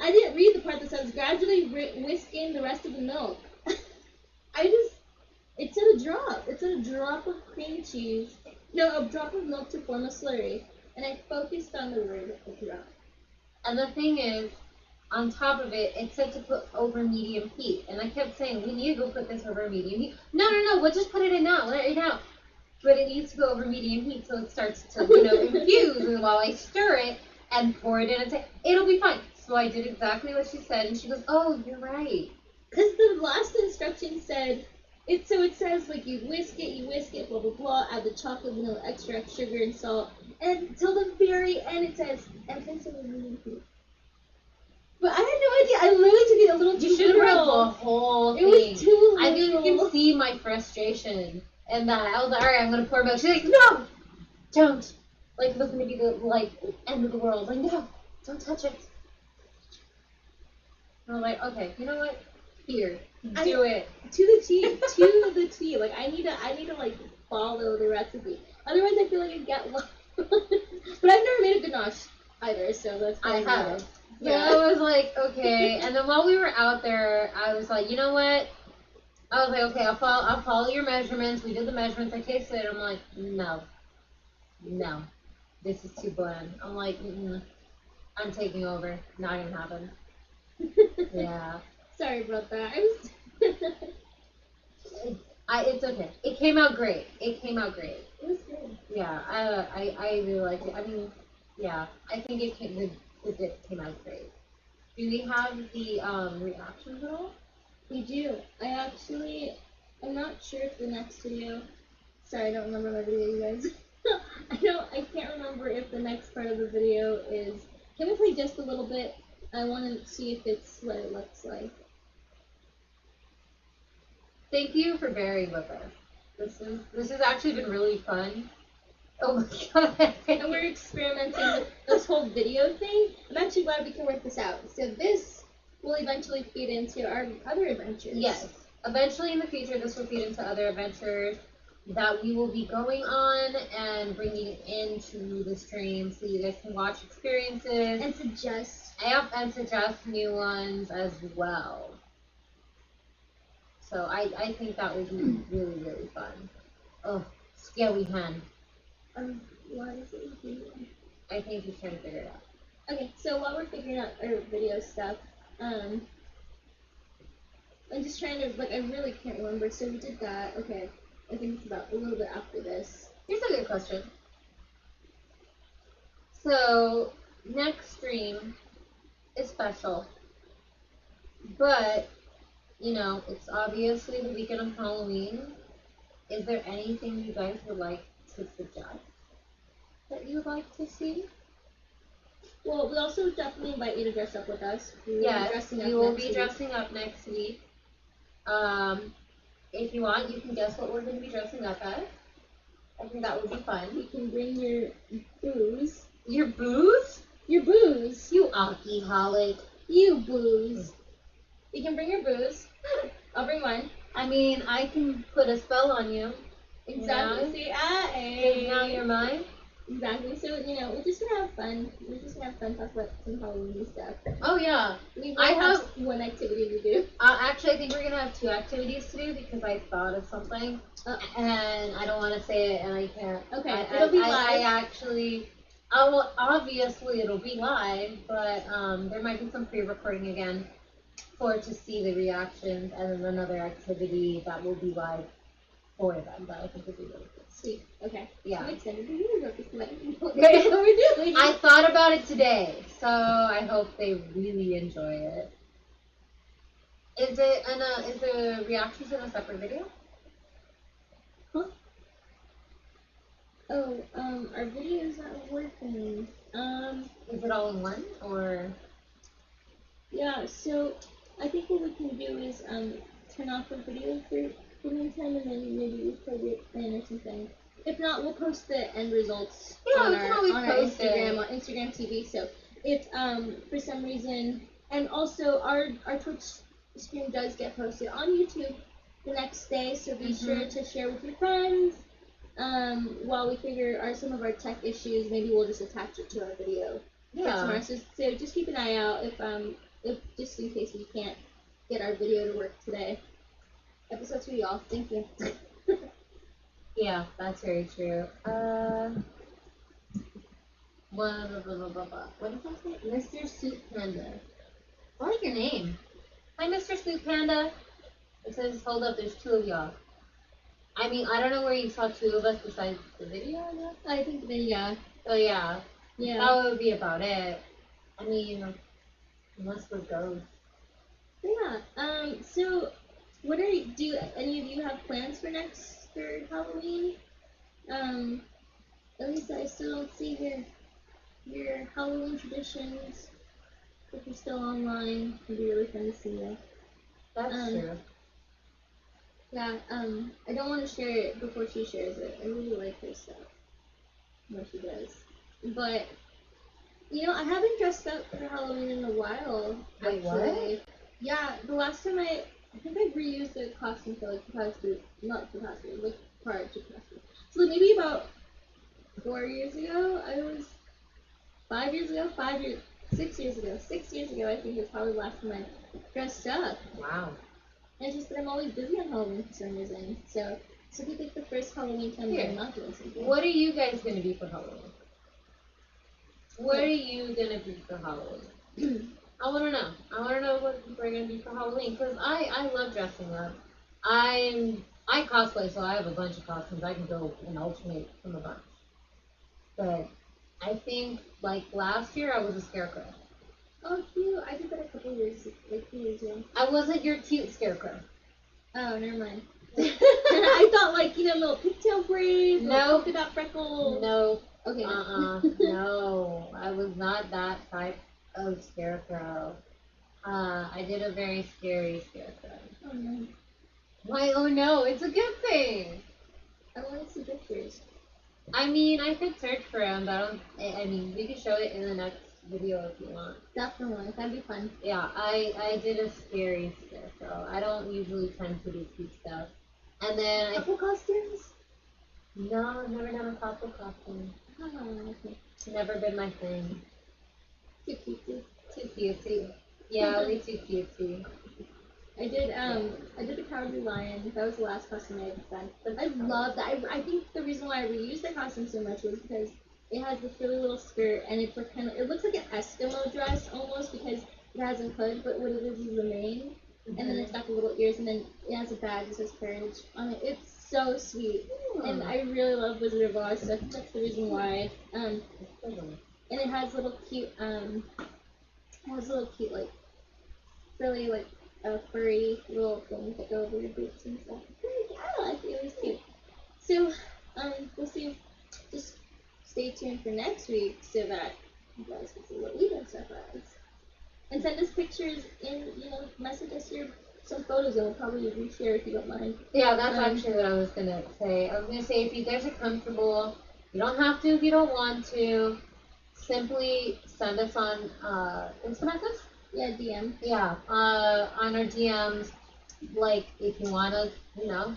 I didn't read the part that says gradually whisk in the rest of the milk. It said a drop. It said a drop of cream cheese. No, a drop of milk to form a slurry. And I focused on the word drop. And the thing is, on top of it, it said to put over medium heat. And I kept saying, we need to go put this over medium heat. No, we'll just put it in now, let it out. But it needs to go over medium heat so it starts to, infuse. And while I stir it and pour it in and say, it'll be fine. So I did exactly what she said. And she goes, oh, you're right. Because the last instruction said, it says, like, you whisk it, blah, blah, blah, add the chocolate, vanilla extract, sugar, and salt. And till the very end, it says, and place it in medium heat. But I had no idea. I literally took it a little too You should have read the literal. whole thing. It was too I mean, you literal. can see my frustration. And that I was like, all right, I'm going to pour milk. She's like, no, don't. Like, looking to be the, end of the world. Like, no, don't touch it. And I'm like, okay, you know what? Here, do it. To the T. Like, I need to like follow the recipe. Otherwise, I feel like I get lost. But I've never made a ganache either, so that's. I haven't. So Yeah. I was like, okay. And then while we were out there, I was like, you know what? I was like, okay, I'll follow your measurements. We did the measurements. I tasted it. I'm like, no, this is too bland. I'm like, I'm taking over. Not gonna happen. Yeah. Sorry about that. I was. It's okay. It came out great. It was good. Yeah. I really liked it. I mean, yeah. I think the dip came out great. Do we have the reactions at all? We do. I'm not sure if the next video. Sorry, I don't remember my video, you guys. I can't remember if the next part of the video is. Can we play just a little bit? I want to see if it's what it looks like. Thank you for bearing with us. This has actually been really fun. Oh my god. And we're experimenting with this whole video thing. I'm actually glad we can work this out. So this will eventually feed into our other adventures. Yes. Eventually in the future, this will feed into other adventures that we will be going on and bringing into the stream so you guys can watch experiences. And suggest. Yep, and suggest new ones as well. So I think that would be really, really fun. Oh, scary hand. Why is it doing? I think he's trying to figure it out. Okay, so while we're figuring out our video stuff, I'm just trying to, I really can't remember. So we did that. Okay, I think it's about a little bit after this. Here's a good question. So, next stream is special. But, it's obviously the weekend of Halloween. Is there anything you guys would like to suggest that you would like to see? Well, we also definitely invite you to dress up with us. We will be Yes, dressing up we will next be week. dressing up next week. If you want, you can guess what we're going to be dressing up as. I think that would be You fun. can bring your booze. Your booze? Your booze. You alcoholic. You booze. You can bring your booze. I'll bring mine. I mean, I can put a spell on you. Exactly. Yeah. See, Now you're mine. Exactly. So, we're just gonna have fun. We're just gonna have fun, talk about some Halloween stuff. Oh, yeah. We I will have have- one activity to do. Actually, I think we're going to have 2 activities to do because I thought of something. And I don't want to say it and I can't. Okay, it'll be live. I actually. Oh, well, obviously it'll be live, but there might be some pre-recording again to see the reactions, and then another activity that will be live for them that I think would be really good. Sweet. Okay. Yeah. I'm excited to hear about this tonight. What we're doing. I thought about it today, so I hope they really enjoy it. Is the reactions in a separate video? Oh, our video's not working. Is it all in one or? Yeah, so I think what we can do is turn off the video for the meantime, and then maybe record it plan or something. If not, we'll post the end results on we can always our post Instagram it. on Instagram TV. So if for some reason, and also our Twitch stream does get posted on YouTube the next day, so be sure to share with your friends. While we figure out some of our tech issues, maybe we'll just attach it to our video for tomorrow. So just keep an eye out if just in case we can't get our video to work today. Episode 2, y'all. Thank you. Yeah, that's very true. Blah, blah, blah, blah, blah. What did I say? Mr. Soup Panda. I like your name. Hi, Mr. Soup Panda. It says, hold up, there's 2 of y'all. I mean, I don't know where you saw 2 of us besides the video, I guess. I think yeah. Oh, yeah. Yeah. That would be about it. I mean, unless we're ghosts. Yeah. So do any of you have plans for Halloween? At least I still don't see your Halloween traditions. If you're still online, it'd be really fun to see you. That's true. Yeah, I don't want to share it before she shares it. I really like her stuff. What she does. But, I haven't dressed up for Halloween in a while. Wait, actually. what? Yeah, the last time I think I reused the costume for like the costume, not the costume, like prior to costume. So like, maybe about 4 years ago, 6 years ago. 6 years ago, I think was probably the last time I dressed up. Wow. And it's just that I'm always busy on Halloween for some reason. So this will be like the first Halloween time that I'm not doing something. What are you guys gonna be for Halloween? What are you gonna be for Halloween? I wanna know. I wanna know what people are gonna be for Halloween, because I love dressing up. I cosplay, so I have a bunch of costumes. I can go and alternate from a bunch. But I think, like, last year I was a scarecrow. Oh, cute. I did that a couple years, like 2 years ago. I wasn't your cute scarecrow. Oh, never mind. I thought, like, little pigtail braids, little polka dot freckles. No. Okay. No. I was not that type of scarecrow. I did a very scary scarecrow. Oh, no. Why? Oh, no. It's a good thing. I want to see pictures. I mean, I could search for them, but I mean, we can show it in the next video if you want. Definitely. That'd be fun. Yeah, I did a scary scarecrow. I don't usually tend to do cute stuff. And then Couple costumes? No, I've never done a couple costume. Oh, okay. Never been my thing. Too cutesy. Too cutesy. Yeah, way too cutesy. I did the Cowardly Lion. That was the last costume I ever done. I love that. I think the reason why I reused the costume so much was because it has this really little skirt, and it's like it looks like an Eskimo dress almost, because it has a hood, but what it is the mane, and then it's got the little ears, and then it has a badge that says Courage on it. It's so sweet, and I really love Wizard of Oz, so I think that's the reason why. And it has little cute, like really like furry little things that go over your boots and stuff. Yeah, it was cute. So, we'll see. Just stay tuned for next week so that you guys can see what we dress up as. And send us pictures and, message us some photos and we'll probably reshare if you don't mind. Yeah, that's actually what I was gonna say. I was gonna say if you guys are comfortable, you don't have to if you don't want to. Simply send us on instant message. Yeah, DM. Yeah, on our DMs. Like if you wanna,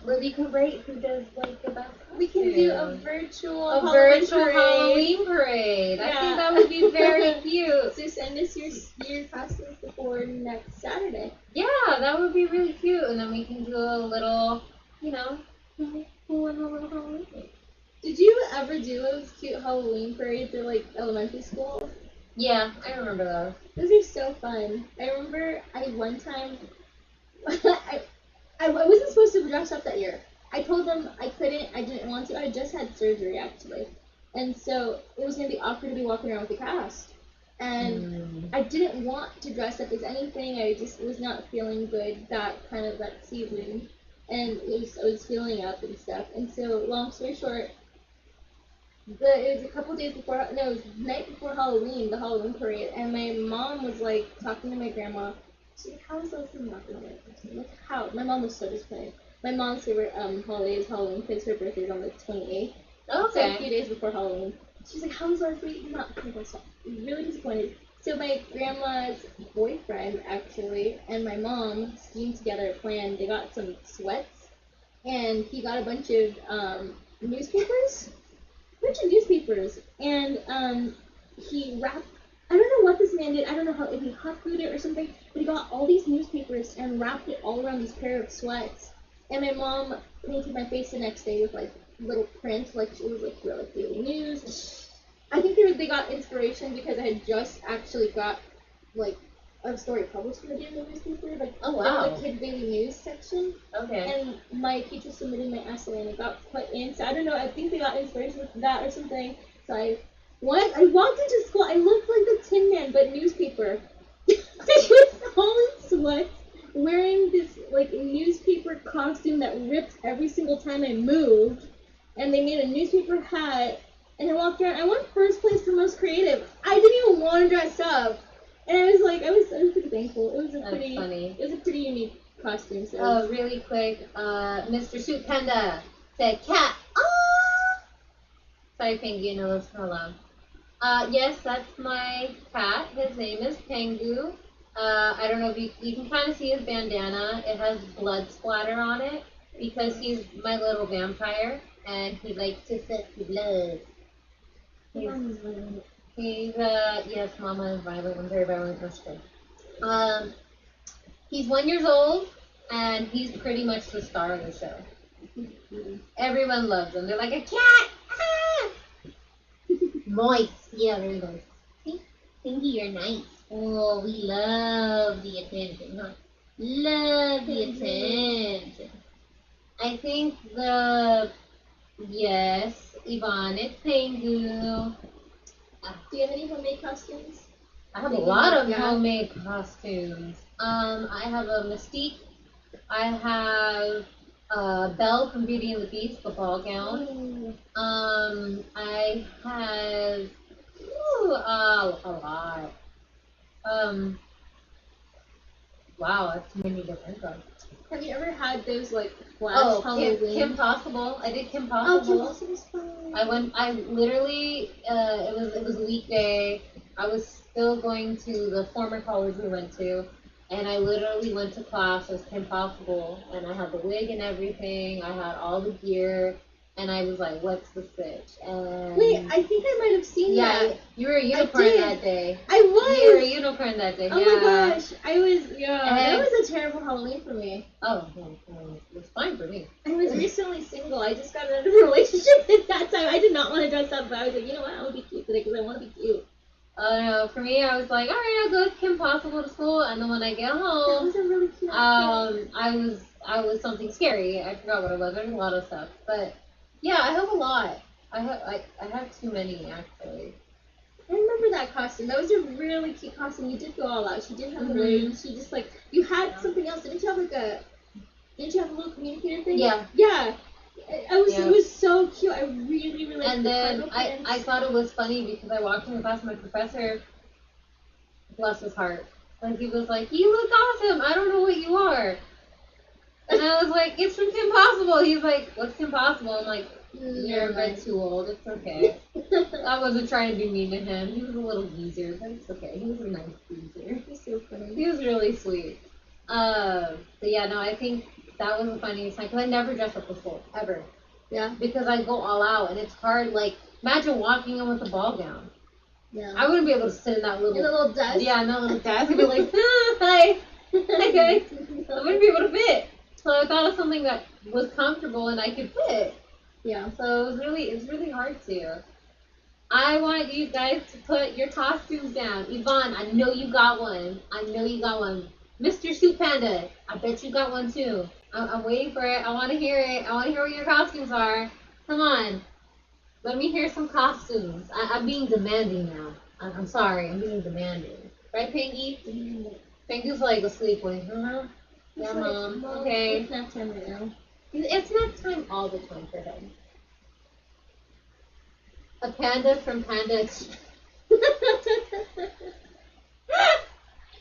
maybe you can rate who does like the best. We can do a virtual Halloween parade. I think that would be very cute. So send us your costumes before next Saturday. Yeah, that would be really cute, and then we can do a little, cool and a little Halloween. Did you ever do those cute Halloween parades at like elementary school? Yeah, I remember those. Those are so fun. I remember one time I wasn't supposed to dress up that year. I told them I didn't want to. I just had surgery actually. And so it was going to be awkward to be walking around with the cast. And I didn't want to dress up as anything. I just was not feeling good that season. And I was feeling up and stuff. And so long story short, it was a couple days before, it was the night before Halloween, the Halloween parade. And my mom was like talking to my grandma. She's like, how is Leslie not going to wear a costume? Like, how? My mom was so disappointed. My mom's favorite holiday is Halloween because her birthday is on the 28th. Okay. So a few days before Halloween. She's like, how is Leslie not going to dress up? Really disappointed. So my grandma's boyfriend, actually, and my mom schemed together a plan. They got some sweats, and he got a bunch of newspapers. And he wrapped, I don't know what this man did, I don't know if he hot glued it or something, but he got all these newspapers and wrapped it all around this pair of sweats. And my mom painted my face the next day with like little print, like it was like really daily news. I think they got inspiration because I had just actually got like a story published in the daily newspaper, like the Kid Daily News section. Okay. And my teacher submitted my essay and it got put in. So I don't know, I think they got inspiration with that or something. So I walked into school, I looked like the Tin Man, but newspaper. I was all in sweats, wearing this like newspaper costume that ripped every single time I moved. And they made a newspaper hat, and I walked around. I won first place for most creative. I didn't even want to dress up. And I was pretty thankful. It was a pretty unique costume. So really quick, Mr. Soup Panda said cat. Sorry, Pengu, no, that's not allowed. Yes, that's my cat. His name is Pengu. I don't know if you can kind of see his bandana. It has blood splatter on it because he's my little vampire and he likes to suck the blood. Yes, Mama is violent. I'm very violent person. He's 1 year old, and he's pretty much the star of the show. Everyone loves him. They're like, a cat! Ah! Moist. Yeah, very nice. See? Pinky, you're nice. Oh, we love the attention, huh? Love the attention. I think yes, Yvonne, it's Pengu. Do you have any homemade costumes? I have a lot of homemade costumes. I have a Mystique. I have Belle from Beauty and the Beast, the ball gown. I have a lot. Wow, that's many different ones. Have you ever had those like flash Halloween? Kim Possible. I did Kim Possible. Oh, Kim Possible's fun. I literally, it was a weekday. I was still going to the former college we went to, and I literally went to class as Kim Possible, and I had the wig and everything. I had all the gear, and I was like, what's the stitch? And wait, I think I might have seen that. Yeah, you were a unicorn that day. I was! You were a unicorn that day, Oh my gosh, I was, that was a terrible Halloween for me. Oh, it was fine for me. I was recently single. I just got out of a relationship at that time. I did not want to dress up, but I was like, you know what, I want to be cute today because I want to be cute. No, for me, I was like, all right, I'll go with Kim Possible to school, and then when I get home, that was a really cute outfit. I was something scary. I forgot what it was. There's a lot of stuff, but yeah, I have a lot. I have too many actually. I remember that costume. That was a really cute costume. You did go all out. She did have the wig. She just like you had something else. Didn't you have a little communicator thing? Yeah. Yeah. It was so cute. I really, really liked And then Cardinal I pants. thought it was funny because I walked in the class and my professor, bless his heart, like he was like, "You look awesome. I don't know what you are." And I was like, "It's from Kim Possible." He's like, "What's Kim Possible?" I'm like, "You're a bit too old. It's okay." I wasn't trying to be mean to him. He was a little geezer, but it's okay. He was a nice geezer. He's so funny. He was really sweet. But yeah, no, I think that was the funniest time because I never dress up for school ever Yeah. because I go all out and it's hard. Like imagine walking in with a ball gown. Yeah. I wouldn't be able to sit in that little. In a little desk. Yeah, in that little desk. I'd be like, hi, hi guys. I wouldn't be able to fit. So I thought of something that was comfortable and I could fit. Yeah. So it's really hard to. I want you guys to put your costumes down. Yvonne, I know you got one. Mr. Soup Panda, I bet you got one too. I'm waiting for it. I want to hear it. I want to hear what your costumes are. Come on. Let me hear some costumes. I'm being demanding now. I'm sorry. I'm being demanding. Right, Pinky? Pinky's like asleep. Like, yeah, Mom. Okay. It's nap time right now. It's not time all the time for him. A panda from Panda Express.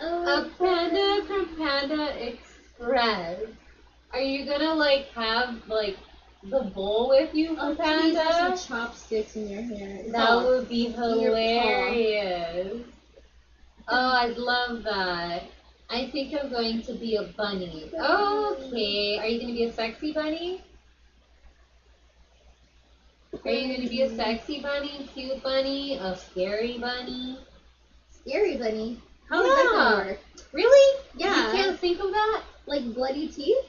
A panda from Panda Express. Are you gonna like have like the bowl with you for Please have Panda? some chopsticks in your hair. That would be your paw. hilarious. Oh, I'd love that. I think I'm going to be a bunny. Okay. Are you gonna be a sexy bunny? Are you going to be a sexy bunny, cute bunny, a scary bunny? Scary bunny. How is that gonna work? Really? Yeah. You can't think of that? Like bloody teeth?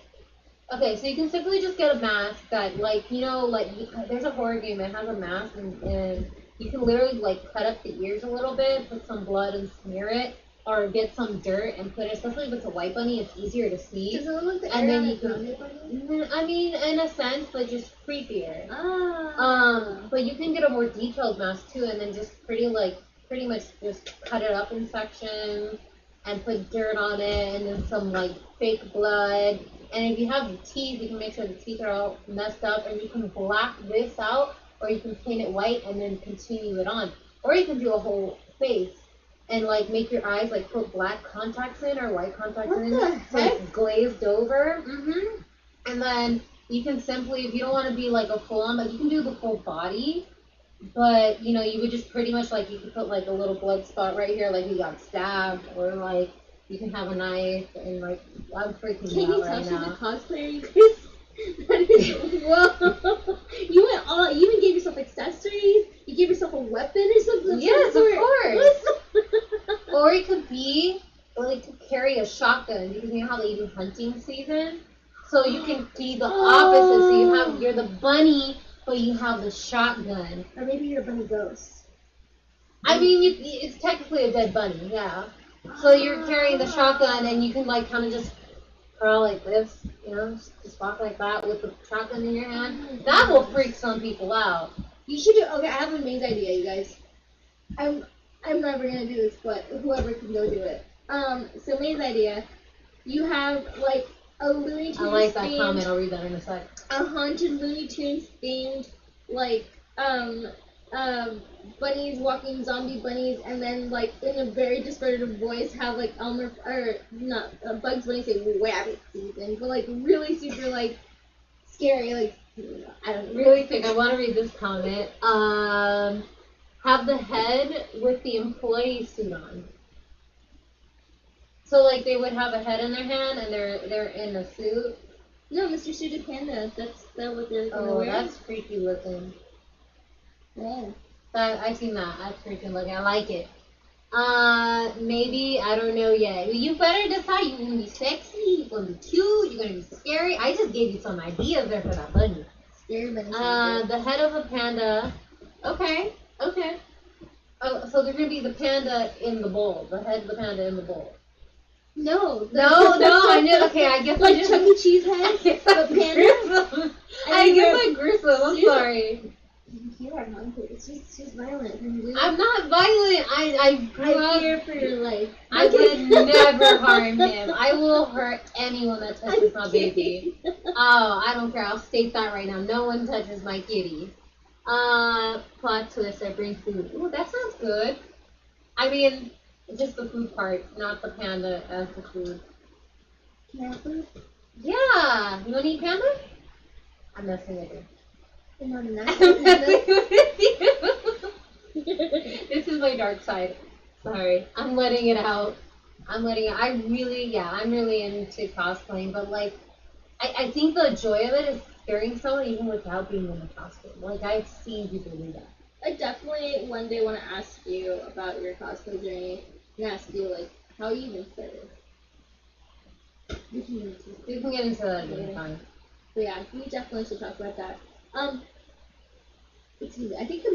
Okay, so you can simply just get a mask that, like, you know, like, there's a horror game that has a mask, and you can literally, like, cut up the ears a little bit, put some blood and smear it, or get some dirt and put it, especially if it's a white bunny, it's easier to see. Does it look like the And then Ariana you can, Grande bunny? I mean, in a sense, but just creepier. Ah. But you can get a more detailed mask too, and then just pretty much just cut it up in sections and put dirt on it, and then some like fake blood. And if you have the teeth, you can make sure the teeth are all messed up, and you can black this out, or you can paint it white and then continue it on, or you can do a whole face and like make your eyes like put black contacts in or white contacts What in, the so it's glazed over. And then you can simply, if you don't want to be like a full on, but you can do the full body. But you know, you would just pretty much like you could put like a little blood spot right here, like you got stabbed, or like you can have a knife and like I'm freaking Can you out tell right she's now. a cosplayer, you guys? That is, whoa. You went all, you even gave yourself accessories? You gave yourself a weapon or something? Yes, of course. What? Or it could be like to carry a shotgun because you know how they do hunting season. So you can be the opposite. So you're the bunny, but you have the shotgun. Or maybe you're a bunny ghost. I mean, it's technically a dead bunny, yeah. So you're carrying the shotgun, and you can like kind of just crawl like this, you know, just walk like that with the shotgun in your hand. That will freak some people out. You should do, okay, I have a main idea, you guys. I'm never gonna do this, but whoever can go do it. So May's idea, you have like a Looney Tunes I like that themed, comment. I'll read that in a sec. a haunted Looney Tunes themed, like, bunnies walking, zombie bunnies, and then like in a very distorted voice have like Elmer, or not, Bugs Bunny say rabbit season, but like really super like scary, like, I don't know. Really quick, I want to read this comment. Have the head with the employee suit on. So like they would have a head in their hand and they're in a suit. No, Mr. Suited Panda, that's what they're gonna Oh, wear. that's freaky looking. Yeah. I've seen that. That's freaky looking. I like it. Maybe, I don't know yet. You better decide. You're gonna be sexy, you're gonna be cute, you're gonna be scary. I just gave you some ideas there for that bunny. Scary bunny. The head of a panda. Okay. Oh, so they're gonna be the panda in the bowl. The head of the panda in the bowl. No, I knew. Okay, I guess like I just. Chuck E. Cheese head, but panda. Gruesome. I guess I'm gruesome. I'm sorry. You are hungry. She's violent. I'm not violent. I grew I up. fear for your life. I would never harm him. I will hurt anyone that touches my baby. Oh, I don't care. I'll state that right now. No one touches my kitty. Plot twist, I bring food. Ooh, that sounds good. I mean, just the food part, not the panda as the food. Can I have food? Yeah, you wanna eat panda? I'm messing with you. I'm not a I'm nice messing panda. with you. This is my dark side. Sorry, I'm letting it out. I'm letting it. I'm really into cosplaying, but like, I think the joy of it is scaring someone even without being in the costume. Like I've seen people do that. I definitely one day want to ask you about your cosplay journey and ask you like how you even started. We can get into it. We can get into that Okay. another time. But yeah, we definitely should talk about that. Excuse me. I think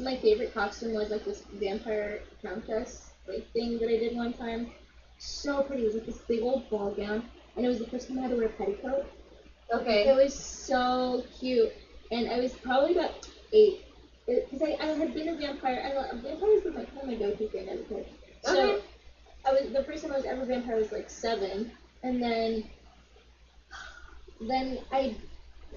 my favorite costume was like this vampire countess like thing that I did one time. So pretty. It was like this big old ball gown, and it was the first time I had to wear a petticoat. Okay. It was so cute, and I was probably about 8. Because I had been a vampire. I don't know, vampires were kind of my go-to thing as a kid. So Okay. the first time I was ever a vampire was like 7, and then I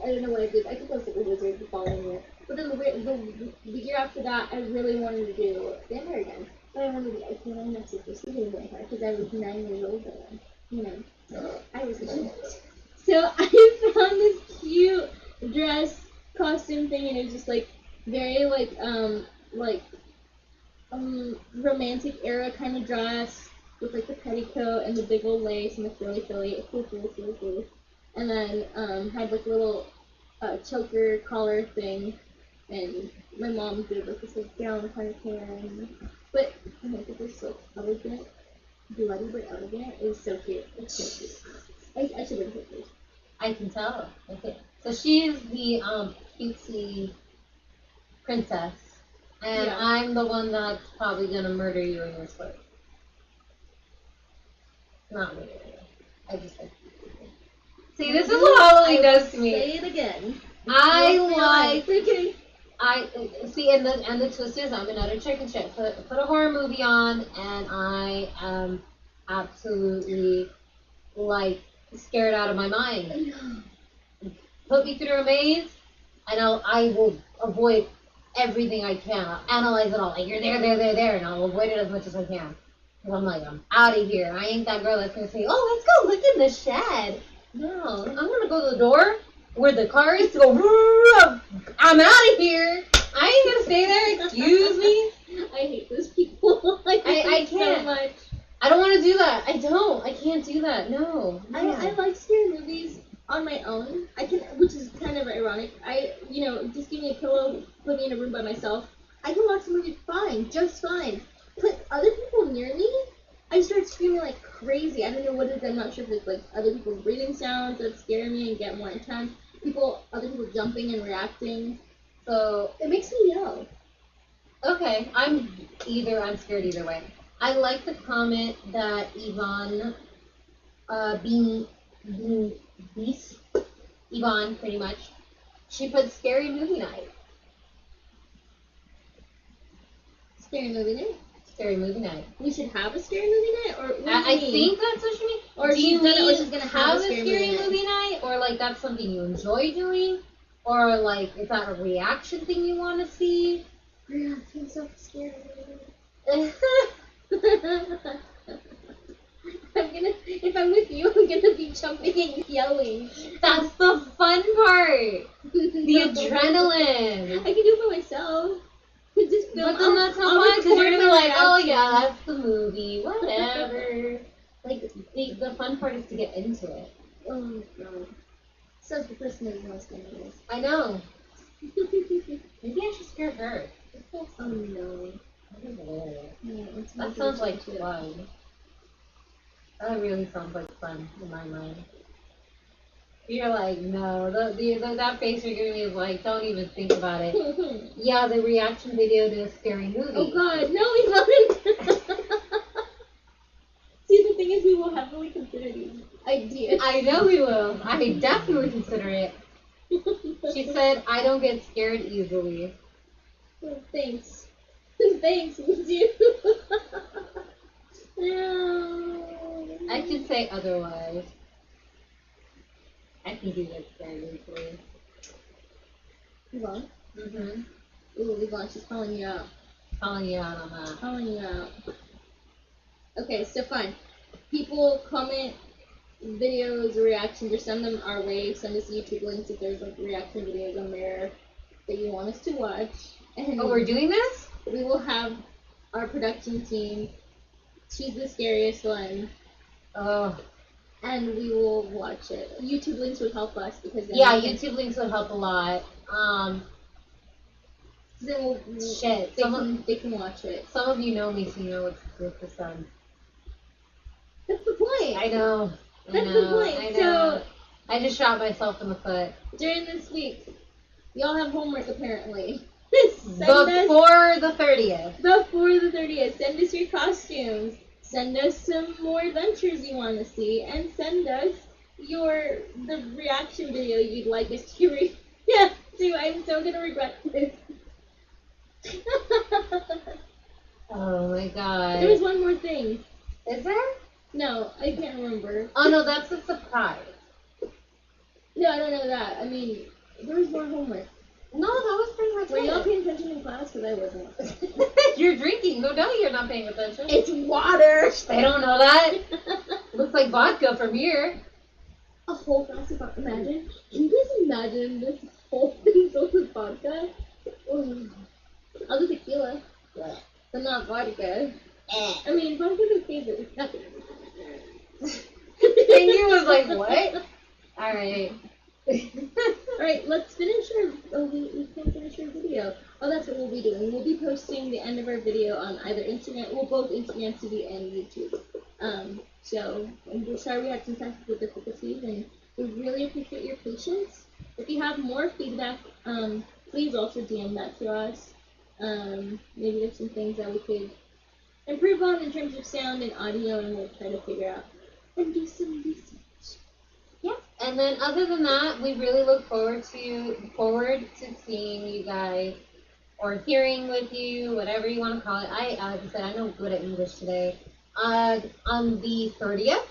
don't know what I did. I think I was like a wizard the following year. But then the year after that, I really wanted to do vampire again. But I wanted to, I'm not supposed to be a vampire because I was 9 years old then. You know, I was young. So I found this cute dress costume thing, and it was just like very like romantic era kind of dress with like the petticoat and the big old lace and the frilly, and then had like a little choker collar thing, and my mom did like this like gown kind of thing, but I think it was so elegant, bloody but elegant. It was so cute. It's so cute. I should have pictures. I can tell. Okay. So she's the cutesy princess, and Yeah. I'm the one that's probably gonna murder you in your sleep. Not murder you. I just like. See, this is what Halloween does to me. Say it again. I We'll like. okay. I see, and the twist is I'm an utter chicken shit. Put a horror movie on, and I am absolutely like scared out of my mind. Put me through a maze, and I will avoid everything I can. I'll analyze it all. Like you're there, and I'll avoid it as much as I can. Cause I'm like I'm out of here. I ain't that girl that's gonna say, oh let's go look in the shed. No, I'm gonna go to the door where the car is to go. I'm out of here. I ain't gonna stay there. Excuse me. I hate those people. I can't. so much. I don't want to do that. I don't. I can't do that. No. I like scary movies on my own. I can, which is kind of ironic. Just give me a pillow, put me in a room by myself. I can watch the movie fine, just fine. Put other people near me, I start screaming like crazy. I don't know what it is. I'm not sure if it's like other people's breathing sounds that scare me and get more intense. Other people jumping and reacting. So it makes me yell. Okay, I'm scared either way. I like the comment that Yvonne, being Beast, Yvonne pretty much, she put scary movie night. Scary movie night? Scary movie night. We should have a scary movie night? Or what I do you mean? think that's what you mean. Or do you mean she's gonna have a scary movie night? Or like that's something you enjoy doing? Or like is that a reaction thing you want to see? Yeah, I'm so scared. If I'm with you, I'm gonna be jumping and yelling. That's the fun part. The adrenaline. I can do it by myself. Just But then that's not fun because you're gonna be like, oh yeah, that's the movie, whatever. Like the fun part is to get into it. Oh god. Says the person who's most dangerous. I know. Maybe I should scare her. Oh no. That sounds like fun. That really sounds like fun in my mind. You're like, no, that face you're giving me is like, don't even think about it. Yeah, the reaction video to a scary movie. Oh god, no, we haven't. See, the thing is, we will heavily consider these ideas. I know we will. I definitely consider it. She said, I don't get scared easily. Oh, thanks. Thanks, me too. No. I could say otherwise. I think you get scared easily. Yvonne? Mhm. Ooh, Yvonne, she's calling you out. Calling you out on that. Calling you out. Okay, so fine. People comment videos, reactions, or send them our way. Send us YouTube links if there's like reaction videos on there that you want us to watch. And Oh, we're doing this? we will have our production team choose the scariest one, Oh. and we will watch it. YouTube links would help us because then Yeah, we can- YouTube links would help a lot. then we'll, Shit. they can watch it. Some of you know me, so you know what's the sun. That's the point. I know. That's the point. I know. I just shot myself in the foot. During this week, y'all have homework apparently. Before the 30th. Before the 30th, send us your costumes. Send us some more adventures you want to see, and send us the reaction video you'd like us to read. Yeah, so I'm so gonna regret this. Oh my god. There was one more thing. Is there? No, I can't remember. Oh no, that's a surprise. No, I don't know that. I mean, there was more homework. No, that was pretty much Were y'all it. paying attention in class? Because I wasn't. You're drinking. No doubt you're not paying attention. It's water! They don't know that. Looks like vodka from here. A whole glass of vodka. Imagine. Can you guys imagine this whole thing filled with vodka? Oh. I'll do tequila. Yeah. But not vodka. I mean, vodka's okay, but it's not. Pinky was like, what? Alright. Alright, let's finish our. Oh, we can't finish our video. Oh, that's what we'll be doing. We'll be posting the end of our video on either Instagram, well, both Instagram TV and YouTube. So, we're sorry we had some technical difficulties, and we really appreciate your patience. If you have more feedback, please also DM that to us. Maybe there's some things that we could improve on in terms of sound and audio, and we'll try to figure out and do some research. Yeah. And then other than that, we really look forward to seeing you guys or hearing with you, whatever you want to call it. Like I said, I know good at English today. On the 30th,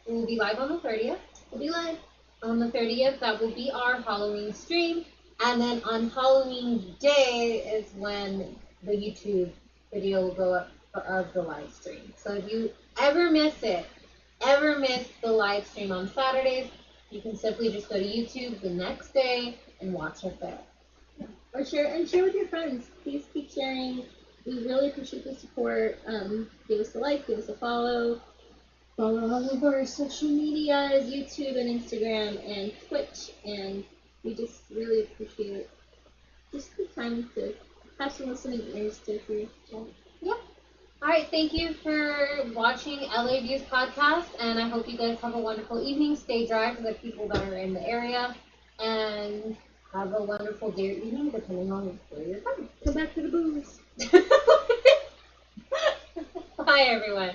we will be live on the 30th. We'll be live. On the 30th, that will be our Halloween stream. And then on Halloween Day is when the YouTube video will go up of the live stream. So if you ever miss the live stream on Saturdays, you can simply just go to YouTube the next day and watch it there. Or share with your friends. Please keep sharing. We really appreciate the support. Give us a like, give us a follow. Follow all of our social medias, YouTube and Instagram and Twitch, and we just really appreciate just the time to have some listening ears to hear each other. Yep. All right, thank you for watching LA Views podcast, and I hope you guys have a wonderful evening. Stay dry for the people that are in the area, and have a wonderful day or evening, depending on where you're from. Come back to the booze. Bye, everyone.